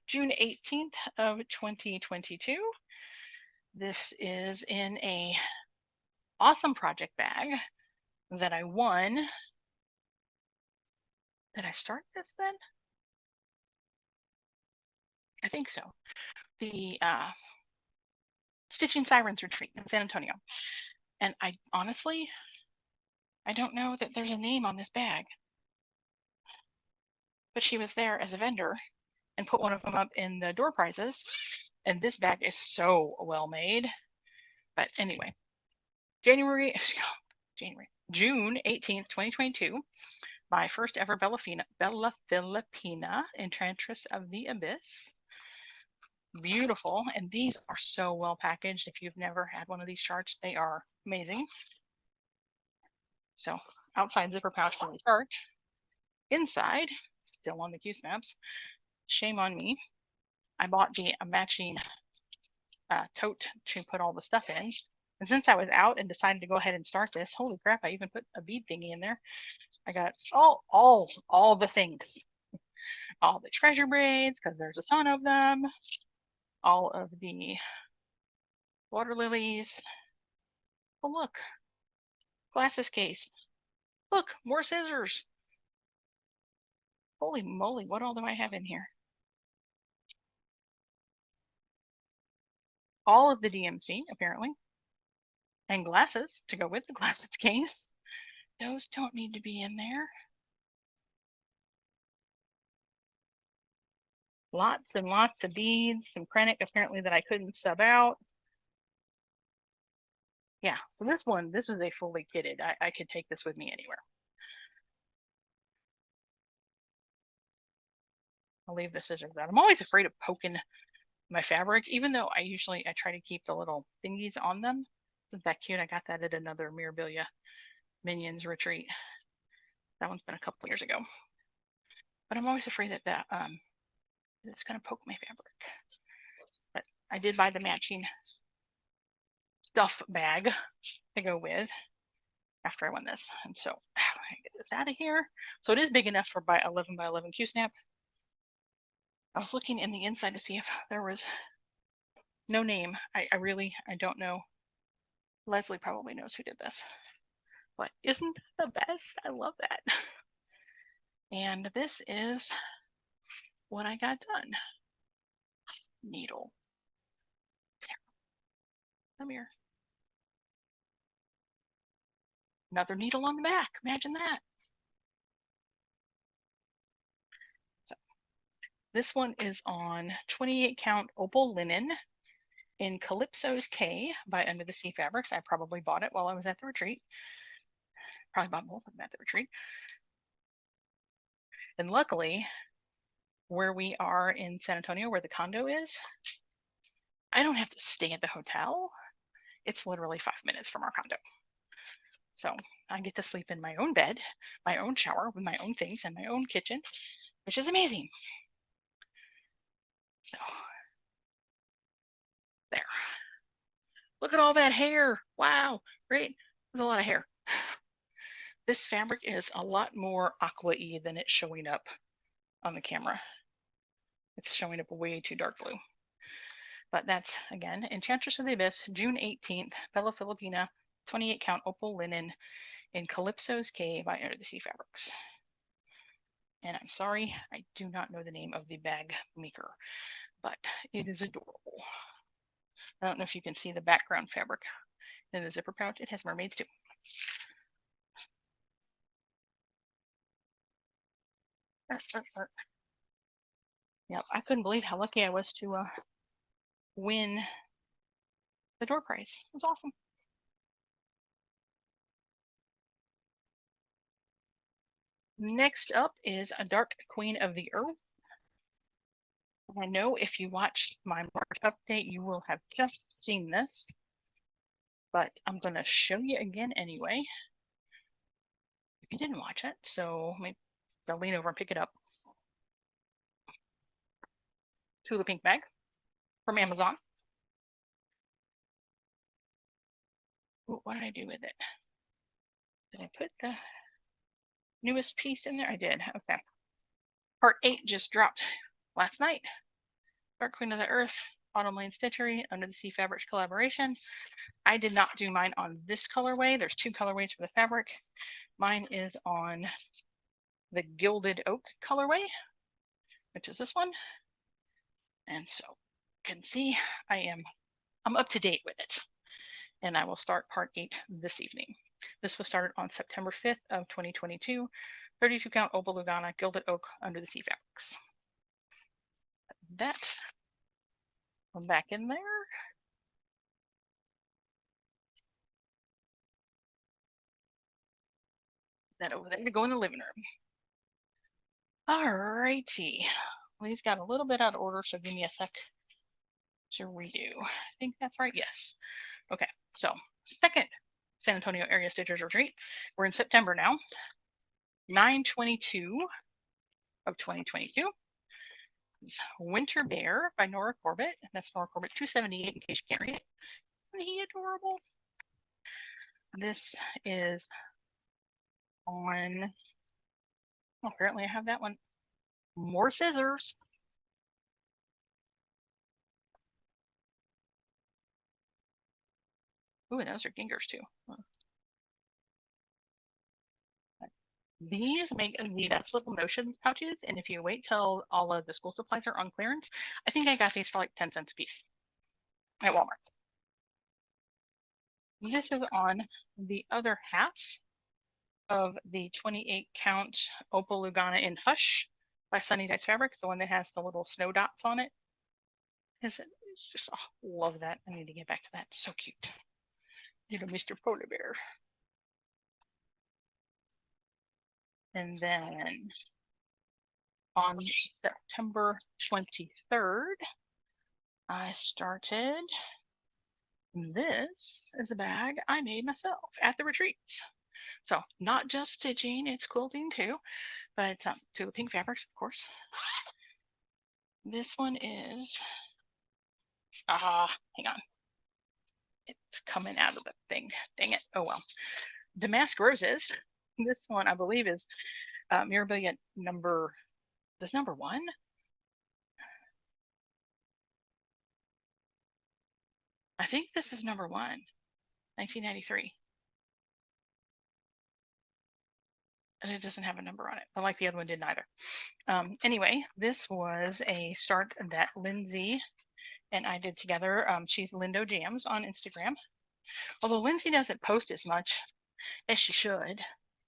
S1: June 18th of 2022. This is in a awesome project bag that I won. Did I start this then? I think so. The Stitching Sirens retreat in San Antonio. And I honestly, I don't know that there's a name on this bag. But she was there as a vendor and put one of them up in the door prizes. And this bag is so well made. But anyway, June 18th, 2022, my first ever Bella Filipina, Enchantress of the Abyss. Beautiful. And these are so well packaged. If you've never had one of these charts, they are amazing. So outside zipper pouch for the chart. Inside, still on the Q snaps. Shame on me. I bought the matching tote to put all the stuff in. And since I was out and decided to go ahead and start this, holy crap, I even put a bead thingy in there. I got all the things. All the treasure braids, because there's a ton of them. All of the water lilies. Oh, look. Glasses case. Look, more scissors. Holy moly, what all do I have in here? All of the DMC, apparently. And glasses to go with the glasses case. Those don't need to be in there. Lots and lots of beads, some Krennic apparently that I couldn't sub out. Yeah, so this is a fully kitted. I could take this with me anywhere. I'll leave the scissors out. I'm always afraid of poking my fabric, even though I try to keep the little thingies on them. Isn't that cute? I got that at another Mirabilia Minions retreat. That one's been a couple years ago. But I'm always afraid that it's gonna poke my fabric. But I did buy the matching stuff bag to go with after I won this. And so I get this out of here. So it is big enough for 11 by 11 Q-snap. I was looking in the inside to see if there was no name. I don't know. Leslie probably knows who did this. But isn't that the best? I love that. And this is what I got done. Needle. Come here. Another needle on the back. Imagine that. So this one is on 28 count opal linen in Calypso's K by Under the Sea Fabrics. I probably bought it while I was at the retreat. Probably bought both of them at the retreat. And luckily, where we are in San Antonio, where the condo is, I don't have to stay at the hotel. It's literally 5 minutes from our condo. So I get to sleep in my own bed, my own shower with my own things and my own kitchen, which is amazing. So There. Look at all that hair. Wow. Great. There's a lot of hair. This fabric is a lot more aqua-y than it's showing up on the camera. It's showing up way too dark blue. But that's, again, Enchantress of the Abyss, June 18th, Bella Filipina, 28 count opal linen in Calypso's Cave by Under the Sea Fabrics. And I'm sorry, I do not know the name of the bag maker, but it is adorable. I don't know if you can see the background fabric in the zipper pouch. It has mermaids too. Yep, I couldn't believe how lucky I was to win the door prize. It was awesome. Next up is a Dark Queen of the Earth. I know if you watched my March update, you will have just seen this, but I'm going to show you again anyway, if you didn't watch it. So maybe I'll lean over and pick it up. Tula Pink bag from Amazon. Ooh, what did I do with it? Did I put the newest piece in there? I did. Okay. Part 8 just dropped last night. Dark Queen of the Earth, Autumn Lane Stitchery, Under the Sea Fabrics collaboration. I did not do mine on this colorway. There's 2 colorways for the fabric. Mine is on the Gilded Oak colorway, which is this one. And so you can see I'm up to date with it. And I will start part 8 this evening. This was started on September 5th of 2022. 32 count opal Lugana Gilded Oak Under the Sea Fabrics. That one back in there. That over there to go in the living room. Alrighty. Well, these got a little bit out of order, so give me a sec to redo. I think that's right. Yes. Okay. So second San Antonio area Stitchers retreat. We're in September now. 9/22 of 2022. It's Winter Bear by Nora Corbett. That's Nora Corbett 278 in case you can't read it. Isn't he adorable? This is on, well, apparently I have that one. More scissors. Ooh, those are gingers too. These make the best little notions pouches, and if you wait till all of the school supplies are on clearance, I think I got these for like 10 cents a piece at Walmart. This is on the other half of the 28 count Opal Lugana in Hush by Sunny Dice Fabrics, the one that has the little snow dots on it. It's just, oh, love that. I need to get back to that. So cute. Little Mr. Polar Bear. And then on September 23rd, I started, this is a bag I made myself at the retreats. So not just stitching, it's quilting too, but Tula Pink Fabrics, of course. This one is, hang on. It's coming out of the thing. Dang it. Oh well. Damask Roses. This one, I believe, is Mirabilia number 1? I think this is number 1, 1993. And it doesn't have a number on it, but like the other one didn't either. Anyway, this was a start that Lindsay and I did together. She's Lindo Jams on Instagram. Although Lindsay doesn't post as much as she should.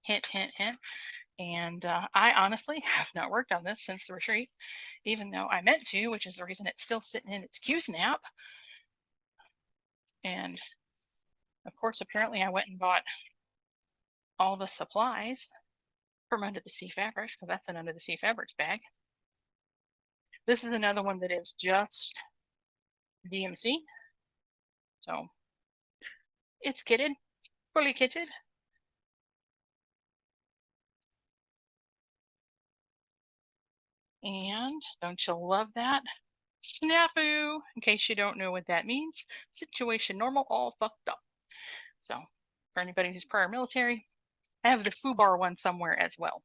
S1: Hint, hint, hint. And I honestly have not worked on this since the retreat, even though I meant to, which is the reason it's still sitting in its Q-snap. And of course, apparently I went and bought all the supplies from Under the Sea Fabrics, because that's an Under the Sea Fabrics bag. This is another one that is just DMC. So it's kitted, fully kitted. And don't you love that? Snafu, in case you don't know what that means. Situation normal, all fucked up. So, for anybody who's prior military, I have the FUBAR one somewhere as well,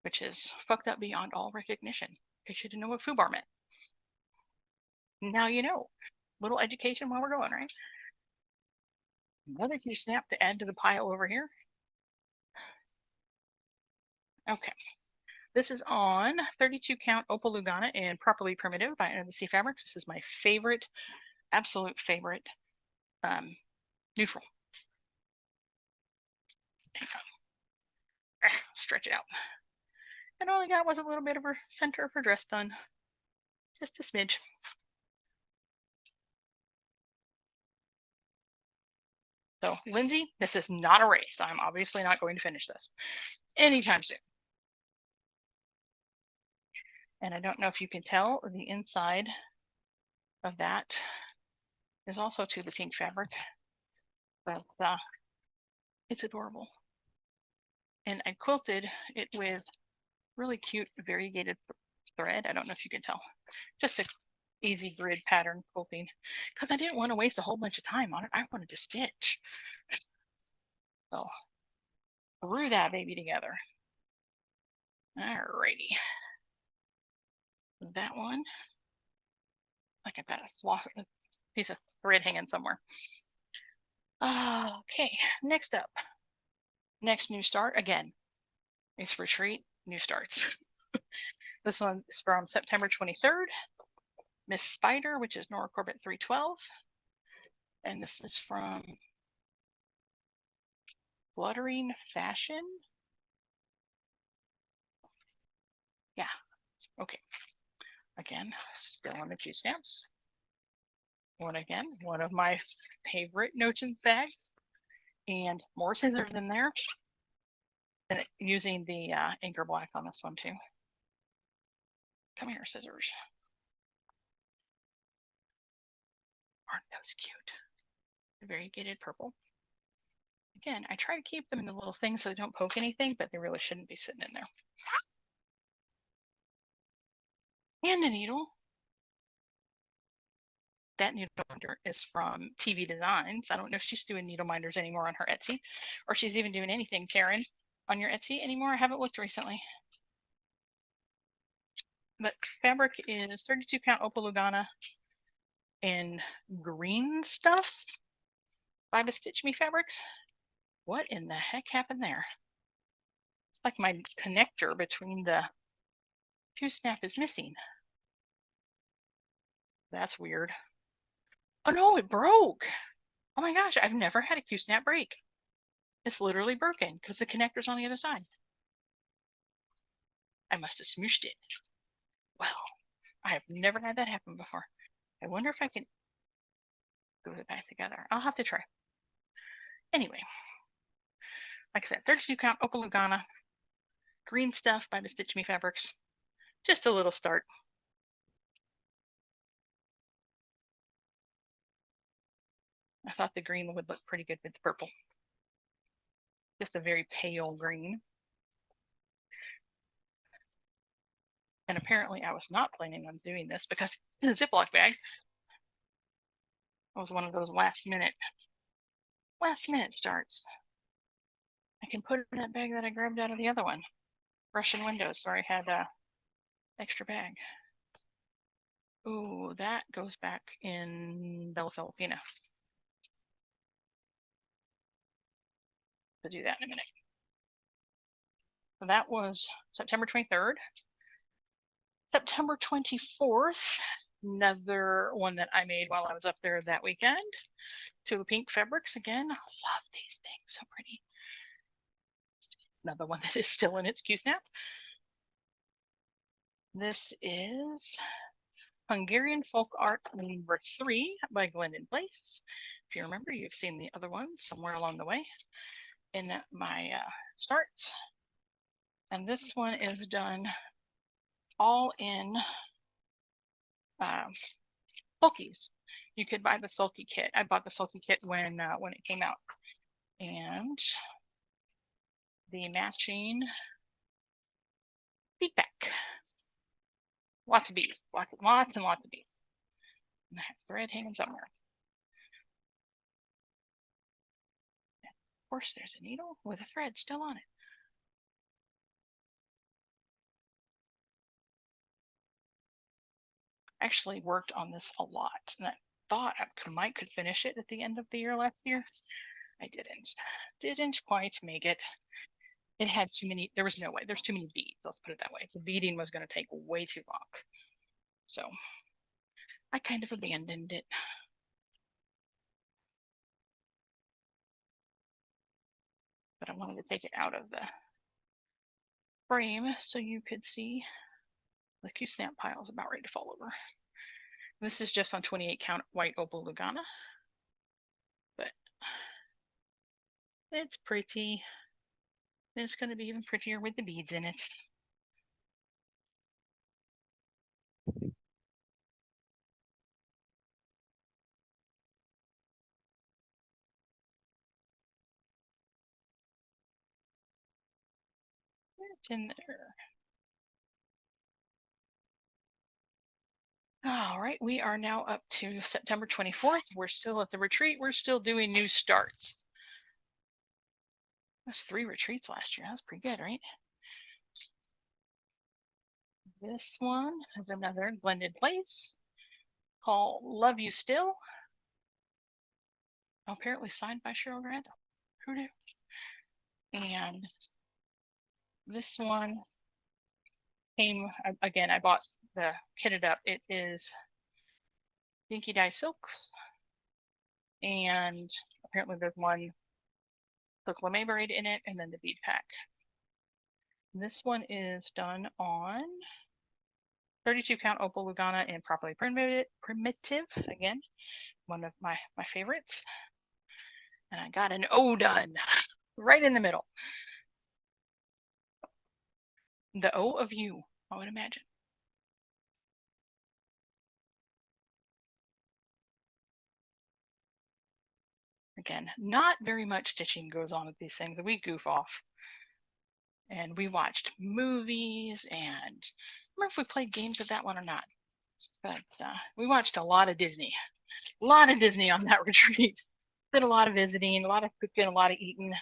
S1: which is fucked up beyond all recognition. In case you didn't know what FUBAR meant. Now you know. Little education while we're going, right? Another Q snap to add to the pile over here. Okay. This is on 32 count Opal Lugana in Properly Primitive by NBC Fabrics. This is my favorite, absolute favorite neutral. Stretch it out. And all I got was a little bit of her center of her dress done. Just a smidge. So, Lindsay, this is not a race. I'm obviously not going to finish this anytime soon. And I don't know if you can tell, the inside of that is also to the pink fabric, but it's adorable. And I quilted it with really cute variegated thread. I don't know if you can tell. Just a easy grid pattern quilting, because I didn't want to waste a whole bunch of time on it. I wanted to stitch. So threw that baby together. Alrighty. That one, like I've got a piece of thread hanging somewhere. Okay, next up. Next new start, again, it's retreat, new starts. This one is from September 23rd. Miss Spider, which is Nora Corbett 312. And this is from Fluttering Fashion. Yeah, okay. Again, still on the Q stamps. One of my favorite notions bags. And more scissors in there. And using the Anchor Black on this one too. Come here, scissors. Aren't those cute? The variegated purple. Again, I try to keep them in the little things so they don't poke anything, but they really shouldn't be sitting in there. And a needle. That needle minder is from TV Designs. I don't know if she's doing needle minders anymore on her Etsy, or she's even doing anything, Taryn, on your Etsy anymore. I haven't looked recently. But fabric is 32 count Opal Lugana in green stuff by Stitch Me Fabrics. What in the heck happened there? It's like my connector between the two snap is missing. That's weird. Oh no, it broke. Oh my gosh, I've never had a Q-snap break. It's literally broken because the connector's on the other side. I must have smooshed it. Well, I have never had that happen before. I wonder if I can glue it back together. I'll have to try. Anyway, like I said, 32 count Opal Lugana, green stuff by the Stitch Me Fabrics. Just a little start. I thought the green would look pretty good with the purple. Just a very pale green. And apparently I was not planning on doing this because it's a Ziploc bag. It was one of those last minute starts. I can put it in that bag that I grabbed out of the other one. Russian windows, where I had a extra bag. Ooh, that goes back in Bella Filipina. To do that in a minute. So that was September 23rd. September 24th, another one that I made while I was up there that weekend. Two pink fabrics again. I love these things, so pretty. Another one that is still in its Q-snap. This is Hungarian Folk Art number 3 by Glendon Place. If you remember, you've seen the other ones somewhere along the way in my starts. And this one is done all in sulkies. You could buy the sulky kit. I bought the sulky kit when it came out. And the matching feedback. Lots of beads. Lots and lots of beads. And I have thread hanging somewhere. Of course, there's a needle with a thread still on it. I actually worked on this a lot, and I thought I could finish it at the end of the year last year. I didn't quite make it. It had too many, there was no way, there's too many beads, let's put it that way. The beading was going to take way too long. So I kind of abandoned it. But I wanted to take it out of the frame so you could see the Q-snap pile is about ready to fall over. This is just on 28 count white opal Lugana, but it's pretty. It's going to be even prettier with the beads in it. It's in there. All right, we are now up to September 24th. We're still at the retreat. We're still doing new starts. That's 3 retreats last year. That's pretty good, right? This one is another blended place called Love You Still. Apparently signed by Cheryl Grando. Who knew? And this one came, again, I bought the kitted up. It is Dinky Dye Silks. And apparently there's one Silk Lame Braid in it, and then the bead pack. This one is done on 32 count opal Lugana and properly primitive. Again, one of my favorites. And I got an O done right in the middle. The O of you, I would imagine. Again, not very much stitching goes on with these things. We goof off. And we watched movies, and I don't remember if we played games with that one or not. But we watched a lot of Disney. A lot of Disney on that retreat. Did a lot of visiting, a lot of cooking, a lot of eating.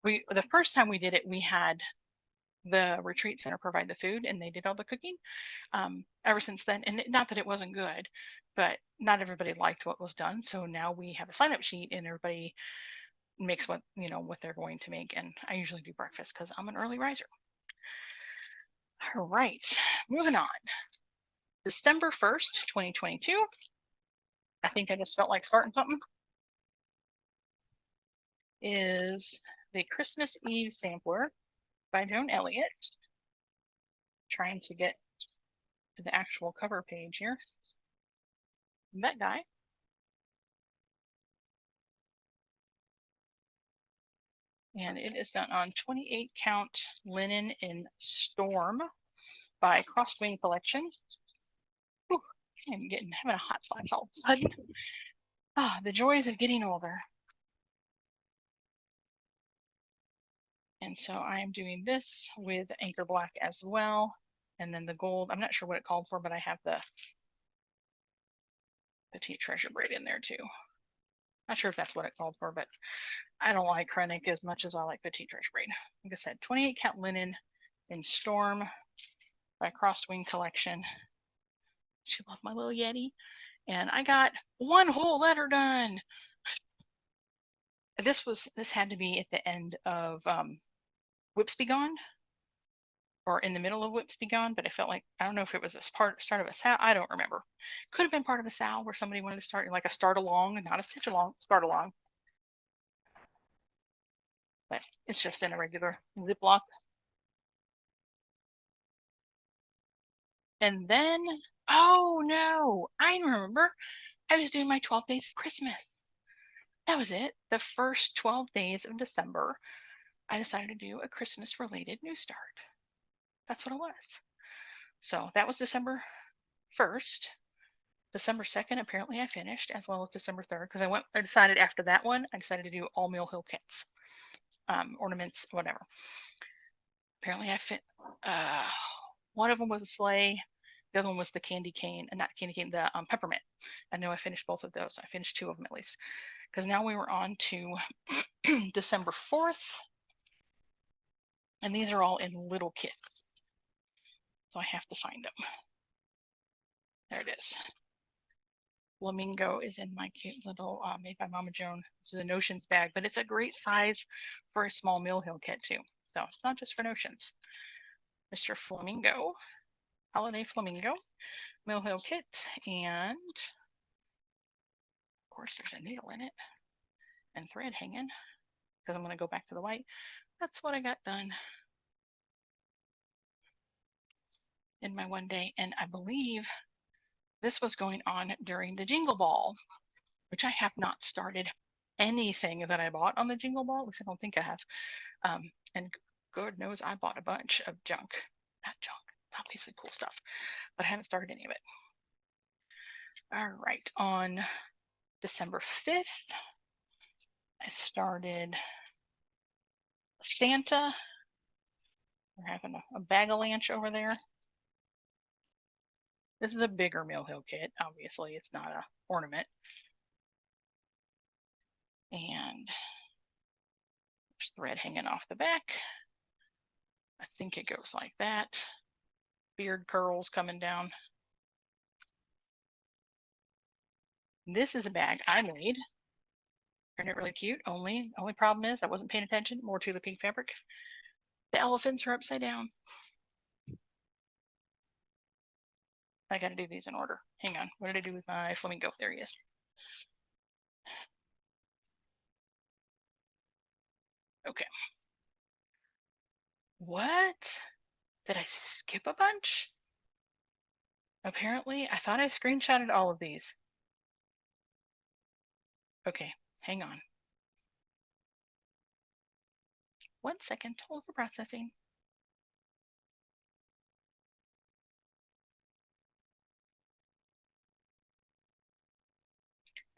S1: The first time we did it, we had the retreat center provide the food, and they did all the cooking. Ever since then, and not that it wasn't good, but not everybody liked what was done. So now we have a sign-up sheet, and everybody makes what they're going to make. And I usually do breakfast because I'm an early riser. All right, moving on. December 1st, 2022. I think I just felt like starting something. Is the Christmas Eve sampler by Joan Elliott. Trying to get to the actual cover page here. That guy. And it is done on 28 count linen in Storm by Crosswing Collection. Whew, I'm having a hot flash all of a sudden. Ah, the joys of getting older. And so I am doing this with Anchor Black as well. And then the gold, I'm not sure what it called for, but I have the Petite Treasure braid in there too. Not sure if that's what it called for, but I don't like Krennic as much as I like Petite Treasure braid. Like I said, 28 count linen in Storm by Crosswing Collection. She loved my little Yeti. And I got one whole letter done. This had to be at the end of WIP's Be Gone, or in the middle of WIP's Be Gone, but I felt like, I don't know if it was a start of a SAL, I don't remember. Could have been part of a SAL where somebody wanted to start, like a start along, and not a stitch along, start along. But it's just in a regular Ziploc. And then, oh no, I remember. I was doing my 12 days of Christmas. That was it. The first 12 days of December, I decided to do a Christmas related new start. That's what it was. So that was December 1st. December 2nd, apparently I finished, as well as December 3rd, because I decided after that one, I decided to do all Mill Hill kits, ornaments, whatever. Apparently I One of them was a sleigh. The other one was the candy cane, and not candy cane, the peppermint. I know I finished both of those. I finished 2 of them at least. Because now we were on to December 4th. And these are all in little kits. So I have to find them. There it is. Flamingo is in my cute little, made by Mama Joan. This is a Notions bag, but it's a great size for a small Mill Hill kit too. So it's not just for Notions. Mr. Flamingo, Holiday Flamingo, Mill Hill kit, and of course there's a needle in it and thread hanging because I'm going to go back to the white. That's what I got done in my one day, and I believe this was going on during the Jingle Ball, which I have not started anything that I bought on the Jingle Ball. At least I don't think I have. And good knows I bought a bunch of junk. Not junk. It's obviously cool stuff, but I haven't started any of it. All right. On December 5th, I started Santa. We're having a bag-a-lanch over there. This is a bigger Mill Hill kit. Obviously, it's not an ornament. And there's thread hanging off the back. I think it goes like that. Beard curls coming down. This is a bag I made. Turned it really cute. Only problem is I wasn't paying attention more to the pink fabric. The elephants are upside down. I gotta do these in order. Hang on. What did I do with my flamingo? There he is. Okay. What? Did I skip a bunch? Apparently, I thought I screenshotted all of these. Okay, hang on. 1 second, hold for processing.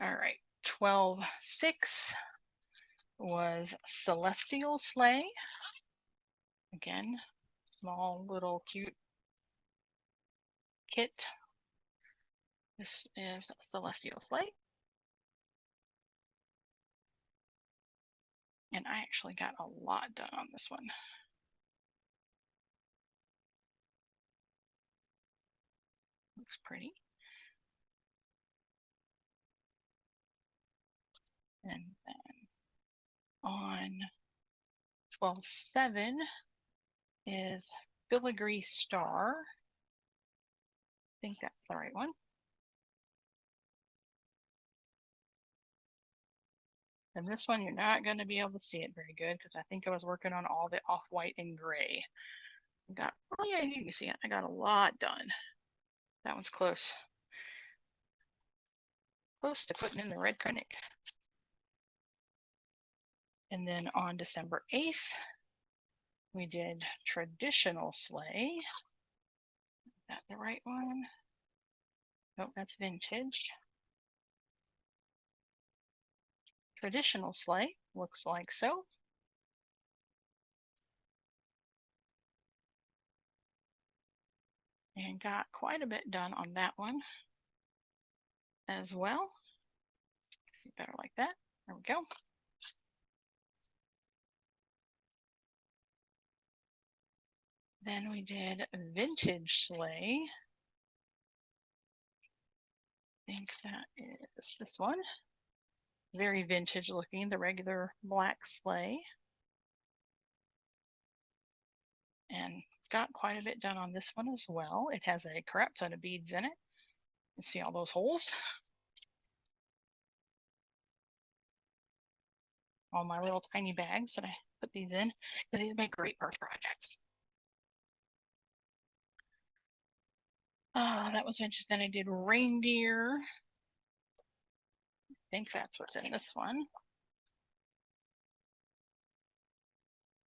S1: All right, 12/6 was Celestial Sleigh. Again, small little cute kit. This is Celestial Sleigh. And I actually got a lot done on this one. Looks pretty. And then on 12/7 is Filigree Star. I think that's the right one. And this one, you're not going to be able to see it very good because I think I was working on all the off-white and gray. Oh yeah, you can see it. I got a lot done. That one's close. Close to putting in the red Krennic. And then on December 8th, we did Traditional Sleigh. Is that the right one? Nope, that's Vintage. Traditional Sleigh looks like so. And got quite a bit done on that one as well. Better like that. There we go. Then we did Vintage Sleigh. I think that is this one. Very vintage looking, the regular black sleigh. And got quite a bit done on this one as well. It has a crap ton of beads in it. You see all those holes? All my little tiny bags that I put these in because these make great birth projects. That was vintage. Then I did Reindeer. I think that's what's in this one.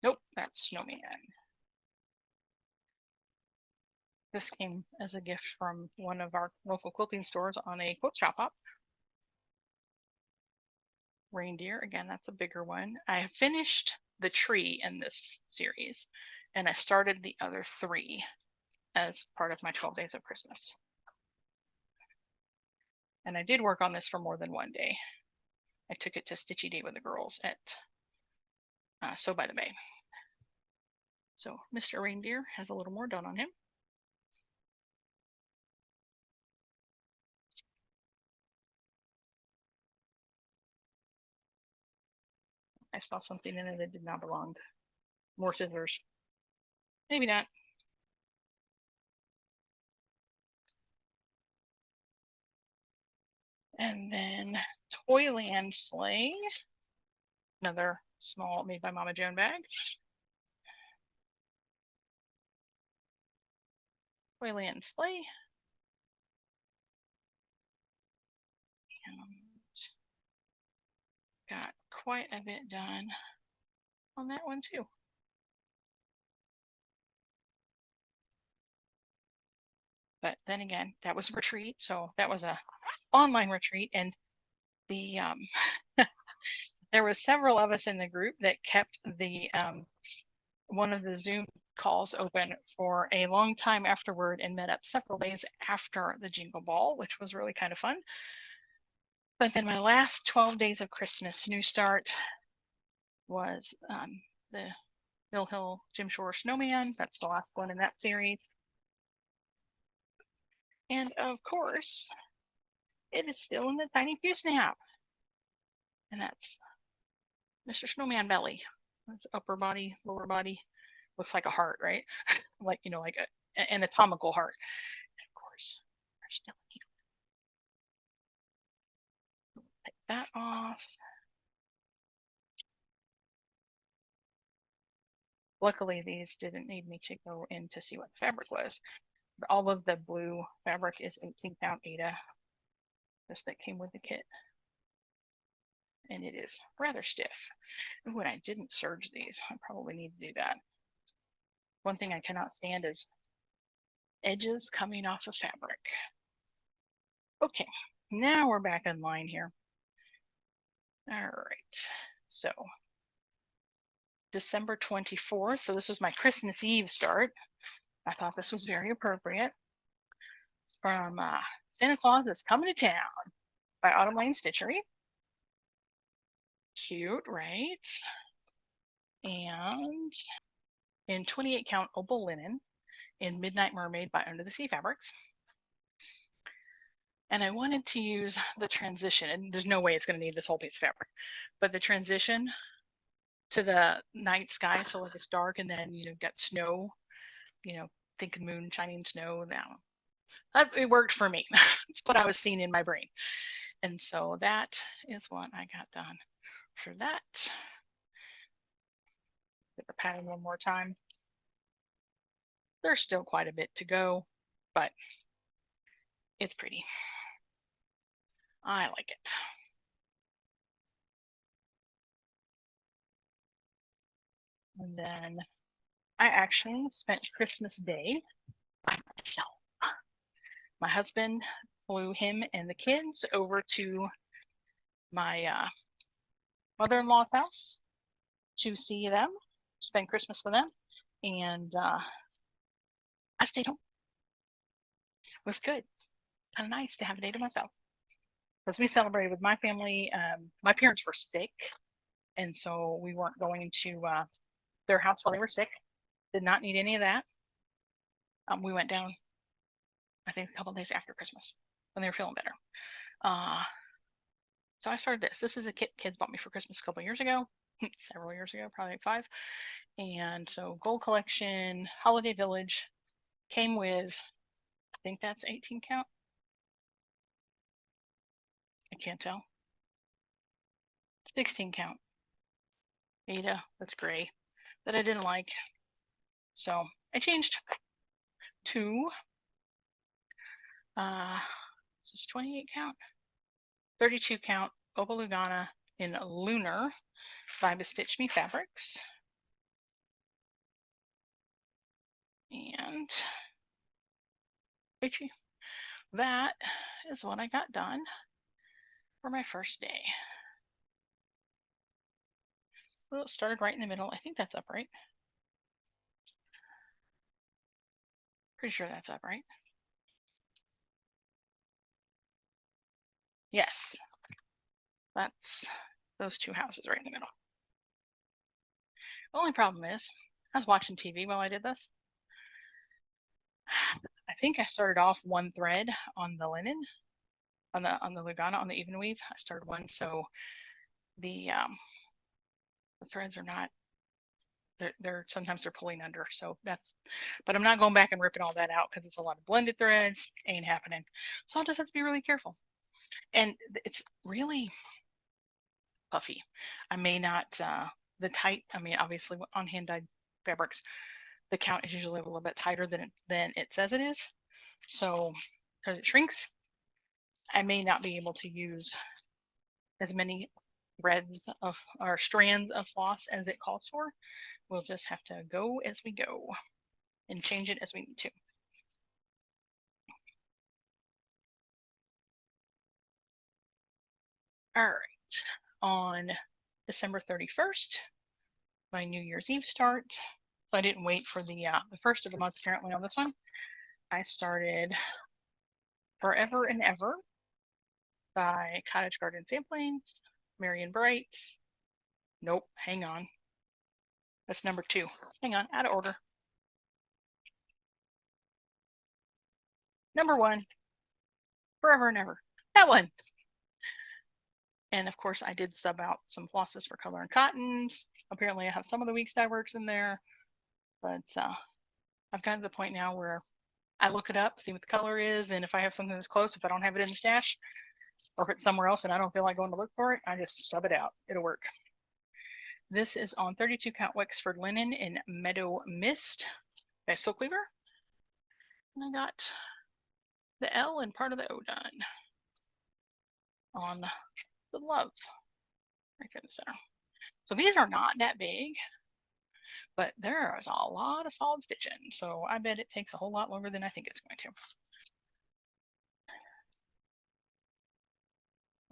S1: Nope, that's Snowman. This came as a gift from one of our local quilting stores on a quilt shop up. Reindeer, again, that's a bigger one. I have finished the tree in this series, and I started the other 3. as part of my 12 days of Christmas. And I did work on this for more than one day. I took it to Stitchy Day with the girls at Sew by the Bay. So Mr. Reindeer has a little more done on him. I saw something in it that did not belong. More scissors. Maybe not. And then Toyland Sleigh. Another small made by Mama Joan bag. Toyland Sleigh. And got quite a bit done on that one too. But then again, that was a retreat, so that was a online retreat, and the there were several of us in the group that kept the one of the Zoom calls open for a long time afterward and met up several days after the Jingle Ball, which was really kind of fun. But then my last 12 days of Christmas New Start was the Mill Hill Jim Shore Snowman. That's the last one in that series. And of course, it is still in the Tiny Pew Snap. And that's Mr. Snowman Belly. That's upper body, lower body. Looks like a heart, right? Like, you know, like an anatomical heart. And of course, there's still a needle. Take that off. Luckily, these didn't need me to go in to see what the fabric was. But all of the blue fabric is 18 count Aida. This that came with the kit. And it is rather stiff. Ooh, and I didn't serge these. I probably need to do that. One thing I cannot stand is edges coming off of fabric. Okay, now we're back in line here. All right, so December 24th. So this was my Christmas Eve start. I thought this was very appropriate. From Santa Claus is Coming to Town by Autumn Lane Stitchery. Cute, right? And in 28 count opal linen in Midnight Mermaid by Under the Sea Fabrics. And I wanted to use the transition, and there's no way it's going to need this whole piece of fabric, but the transition to the night sky, so like it's dark and then, you know, got snow, you know, think moon, shining snow. Now it worked for me. It's what I was seeing in my brain. And so that is what I got done for that. Get the pattern one more time. There's still quite a bit to go, but it's pretty. I like it. And then I actually spent Christmas Day by myself. My husband flew him and the kids over to my mother-in-law's house to see them, spend Christmas with them, and I stayed home. It was good. Kind of nice to have a day to myself. Because we celebrated with my family. My parents were sick, and so we weren't going to their house while they were sick. Did not need any of that. We went down, I think, a couple days after Christmas when they were feeling better. So I started this. This is a kit kids bought me for Christmas a couple years ago, several years ago, probably like 5. And so Gold Collection, Holiday Village came with, I think that's 18 count. I can't tell. 16 count. Aida, that's gray, that I didn't like. So I changed to, this is 28 count, 32 count Opal Lugana in Lunar by Bestitch Me Fabrics. And that is what I got done for my first day. Well, it started right in the middle. I think that's up, right? Pretty sure that's up, right? Yes, that's those two houses right in the middle. The only problem is, I was watching TV while I did this. I think I started off one thread on the linen, on the Lugana, on the even weave. I started one, so the threads are not. They're sometimes they're pulling under, so that's. But I'm not going back and ripping all that out because it's a lot of blended threads. Ain't happening. So I'll just have to be really careful. And it's really puffy. I may not the tight. I mean, obviously on hand dyed fabrics, the count is usually a little bit tighter than it says it is. So because it shrinks, I may not be able to use as many threads of or strands of floss as it calls for. We'll just have to go as we go and change it as we need to. All right, on December 31st, my New Year's Eve start. So I didn't wait for the first of the month apparently on this one. I started Forever and Ever by Cottage Garden Samplings, Marion Brights. Nope, hang on. That's number 2. Hang on, out of order. Number 1, Forever and Ever. That one. And of course, I did sub out some flosses for Color and Cottons. Apparently, I have some of the Weeks dye works in there, but I've gotten to the point now where I look it up, see what the color is, and if I have something that's close, if I don't have it in the stash, or if it's somewhere else and I don't feel like going to look for it, I just sub it out. It'll work. This is on 32 count Wexford linen in Meadow Mist by Silk Weaver. And I got the L and part of the O done on the love right there in the center. So these are not that big, but there is a lot of solid stitching. So I bet it takes a whole lot longer than I think it's going to.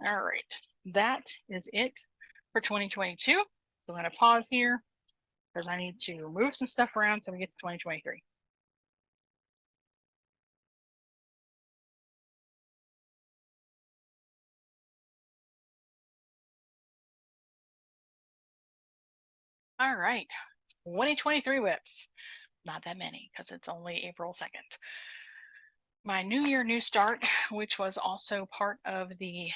S1: All right, that is it for 2022. So I'm going to pause here because I need to move some stuff around so we get to 2023. All right, 2023 WIPs. Not that many because it's only April 2nd. My New Year, New Start, which was also part of the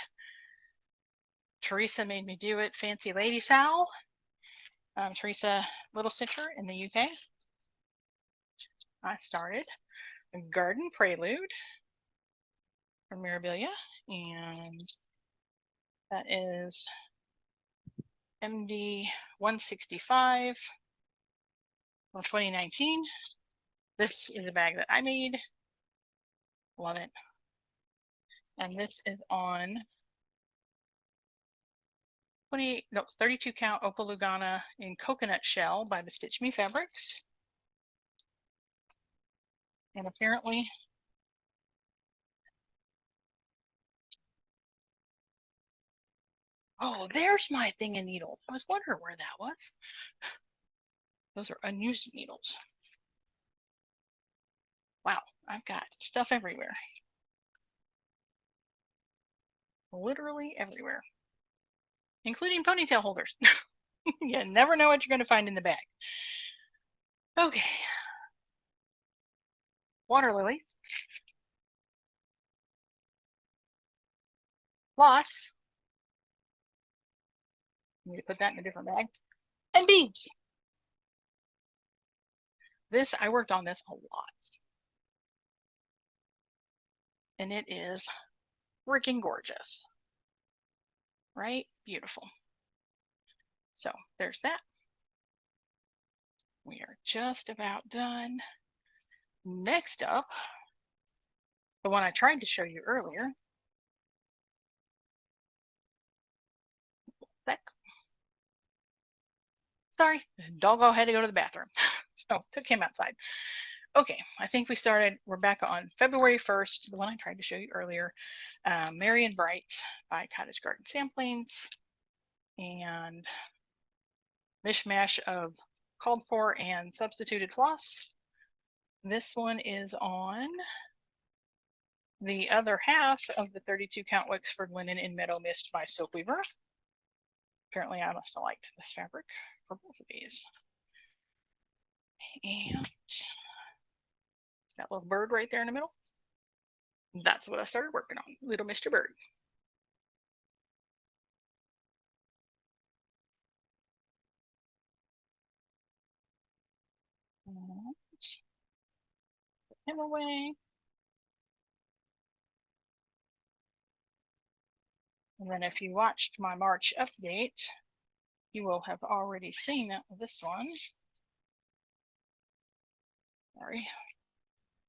S1: Teresa Made Me Do It Fancy Lady Sal. Teresa Little Stitcher in the UK. I started a Garden Prelude from Mirabilia, and that is MD 165 from 2019. This is a bag that I made. Love it. And this is on 32 count Opal Lugana in Coconut Shell by the Stitch Me Fabrics. And apparently, oh, there's my thing in needles. I was wondering where that was. Those are unused needles. Wow, I've got stuff everywhere. Literally everywhere, including ponytail holders. You never know what you're going to find in the bag. Okay. Water lilies. Floss. I need to put that in a different bag. And beads. I worked on this a lot. And it is freaking gorgeous. Right? Beautiful. So there's that. We are just about done. Next up, the one I tried to show you earlier. Sorry, doggo had to go to the bathroom. So took him outside. Okay, I think we're back on February 1st, the one I tried to show you earlier, Marion Bright by Cottage Garden Samplings, and mishmash of called for and substituted floss. This one is on the other half of the 32 count Wexford linen in Meadow Mist by Silk Weaver. Apparently I must have liked this fabric for both of these. And that little bird right there in the middle, that's what I started working on, little Mr. Bird. Put him away. And then if you watched my March update, you will have already seen this one. Sorry.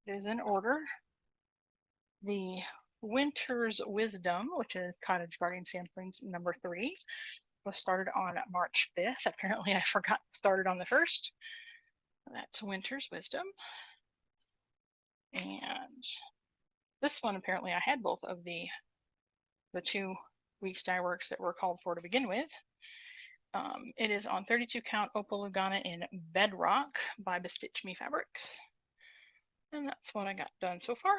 S1: It is in order. The Winter's Wisdom, which is Cottage Garden Samplings number 3, was started on March 5th. Apparently I forgot started on the 1st. That's Winter's Wisdom. And this one, apparently I had both of the 2 weeks dye works that were called for to begin with. It is on 32 count Opal Lugana in Bedrock by Bestitch Me Fabrics. And that's what I got done so far.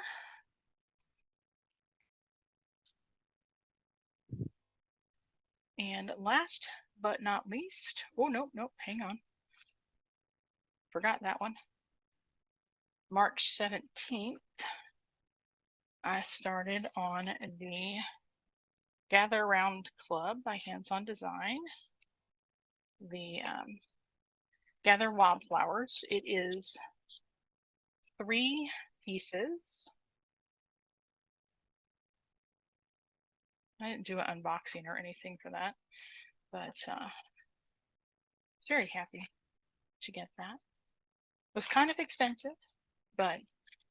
S1: And last but not least, oh, nope, hang on. Forgot that one. March 17th, I started on the Gather Round Club by Hands On Design. The Gather Wildflowers. It is 3 pieces. I didn't do an unboxing or anything for that, but I was very happy to get that. It was kind of expensive, but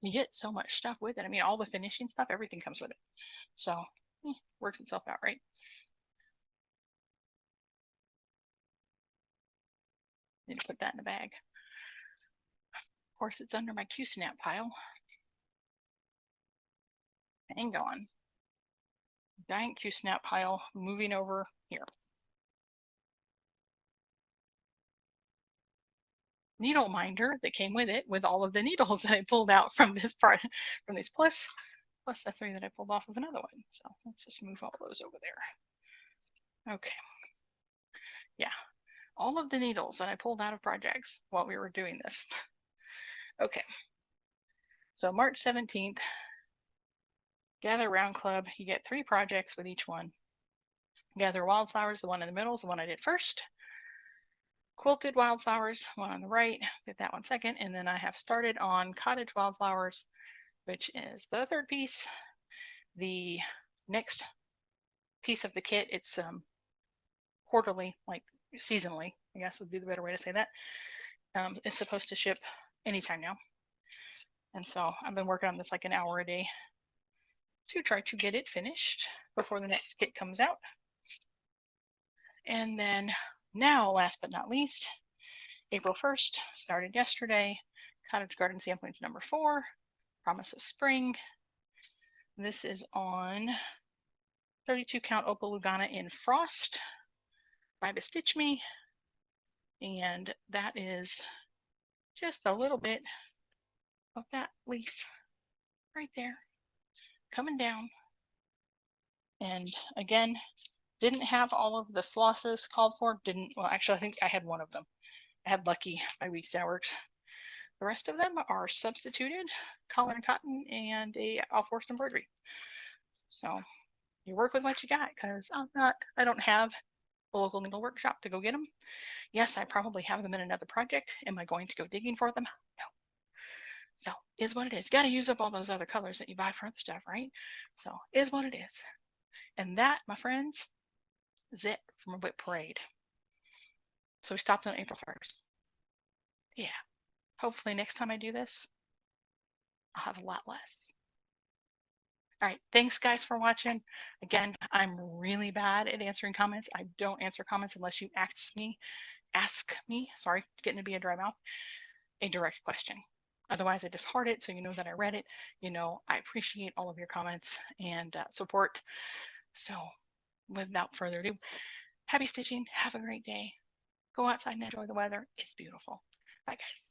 S1: you get so much stuff with it. I mean, all the finishing stuff, everything comes with it. So, works itself out, right? Need to put that in a bag. Of course, it's under my Q-snap pile. Hang on. Giant Q-snap pile moving over here. Needle minder that came with it, with all of the needles that I pulled out from this part, from these plus the 3 that I pulled off of another one. So let's just move all those over there. Okay. Yeah, all of the needles that I pulled out of projects while we were doing this. Okay. So March 17th, Gather Round Club. You get 3 projects with each one. Gather Wildflowers, the one in the middle is the one I did first. Quilted Wildflowers, one on the right, did that one second, and then I have started on Cottage Wildflowers, which is the 3rd piece. The next piece of the kit, it's quarterly, like seasonally, I guess would be the better way to say that. It's supposed to ship anytime now. And so I've been working on this like an hour a day to try to get it finished before the next kit comes out. And then now, last but not least, April 1st, started yesterday, Cottage Garden Samplings number 4, Promise of Spring. This is on 32 count Opal Lugana in Frost by Bestitch Me. And that is just a little bit of that leaf right there coming down. And again, didn't have all of the flosses called for. Well, actually, I think I had one of them. I had Lucky by Weeks Dye Works. The rest of them are substituted, collar and cotton, and a all-forced embroidery. So you work with what you got, because I don't have a local needle workshop to go get them. Yes, I probably have them in another project. Am I going to go digging for them? No. So is what it is. Got to use up all those other colors that you buy for other stuff, right? So is what it is. And that, my friends, is it from a WIP Parade. So we stopped on April 1st. Yeah. Hopefully next time I do this, I'll have a lot less. All right, thanks guys for watching. Again, I'm really bad at answering comments. I don't answer comments unless you ask me, sorry, getting to be a dry mouth, a direct question. Otherwise, I just heart it so you know that I read it. You know, I appreciate all of your comments and support. So without further ado, happy stitching. Have a great day. Go outside and enjoy the weather. It's beautiful. Bye guys.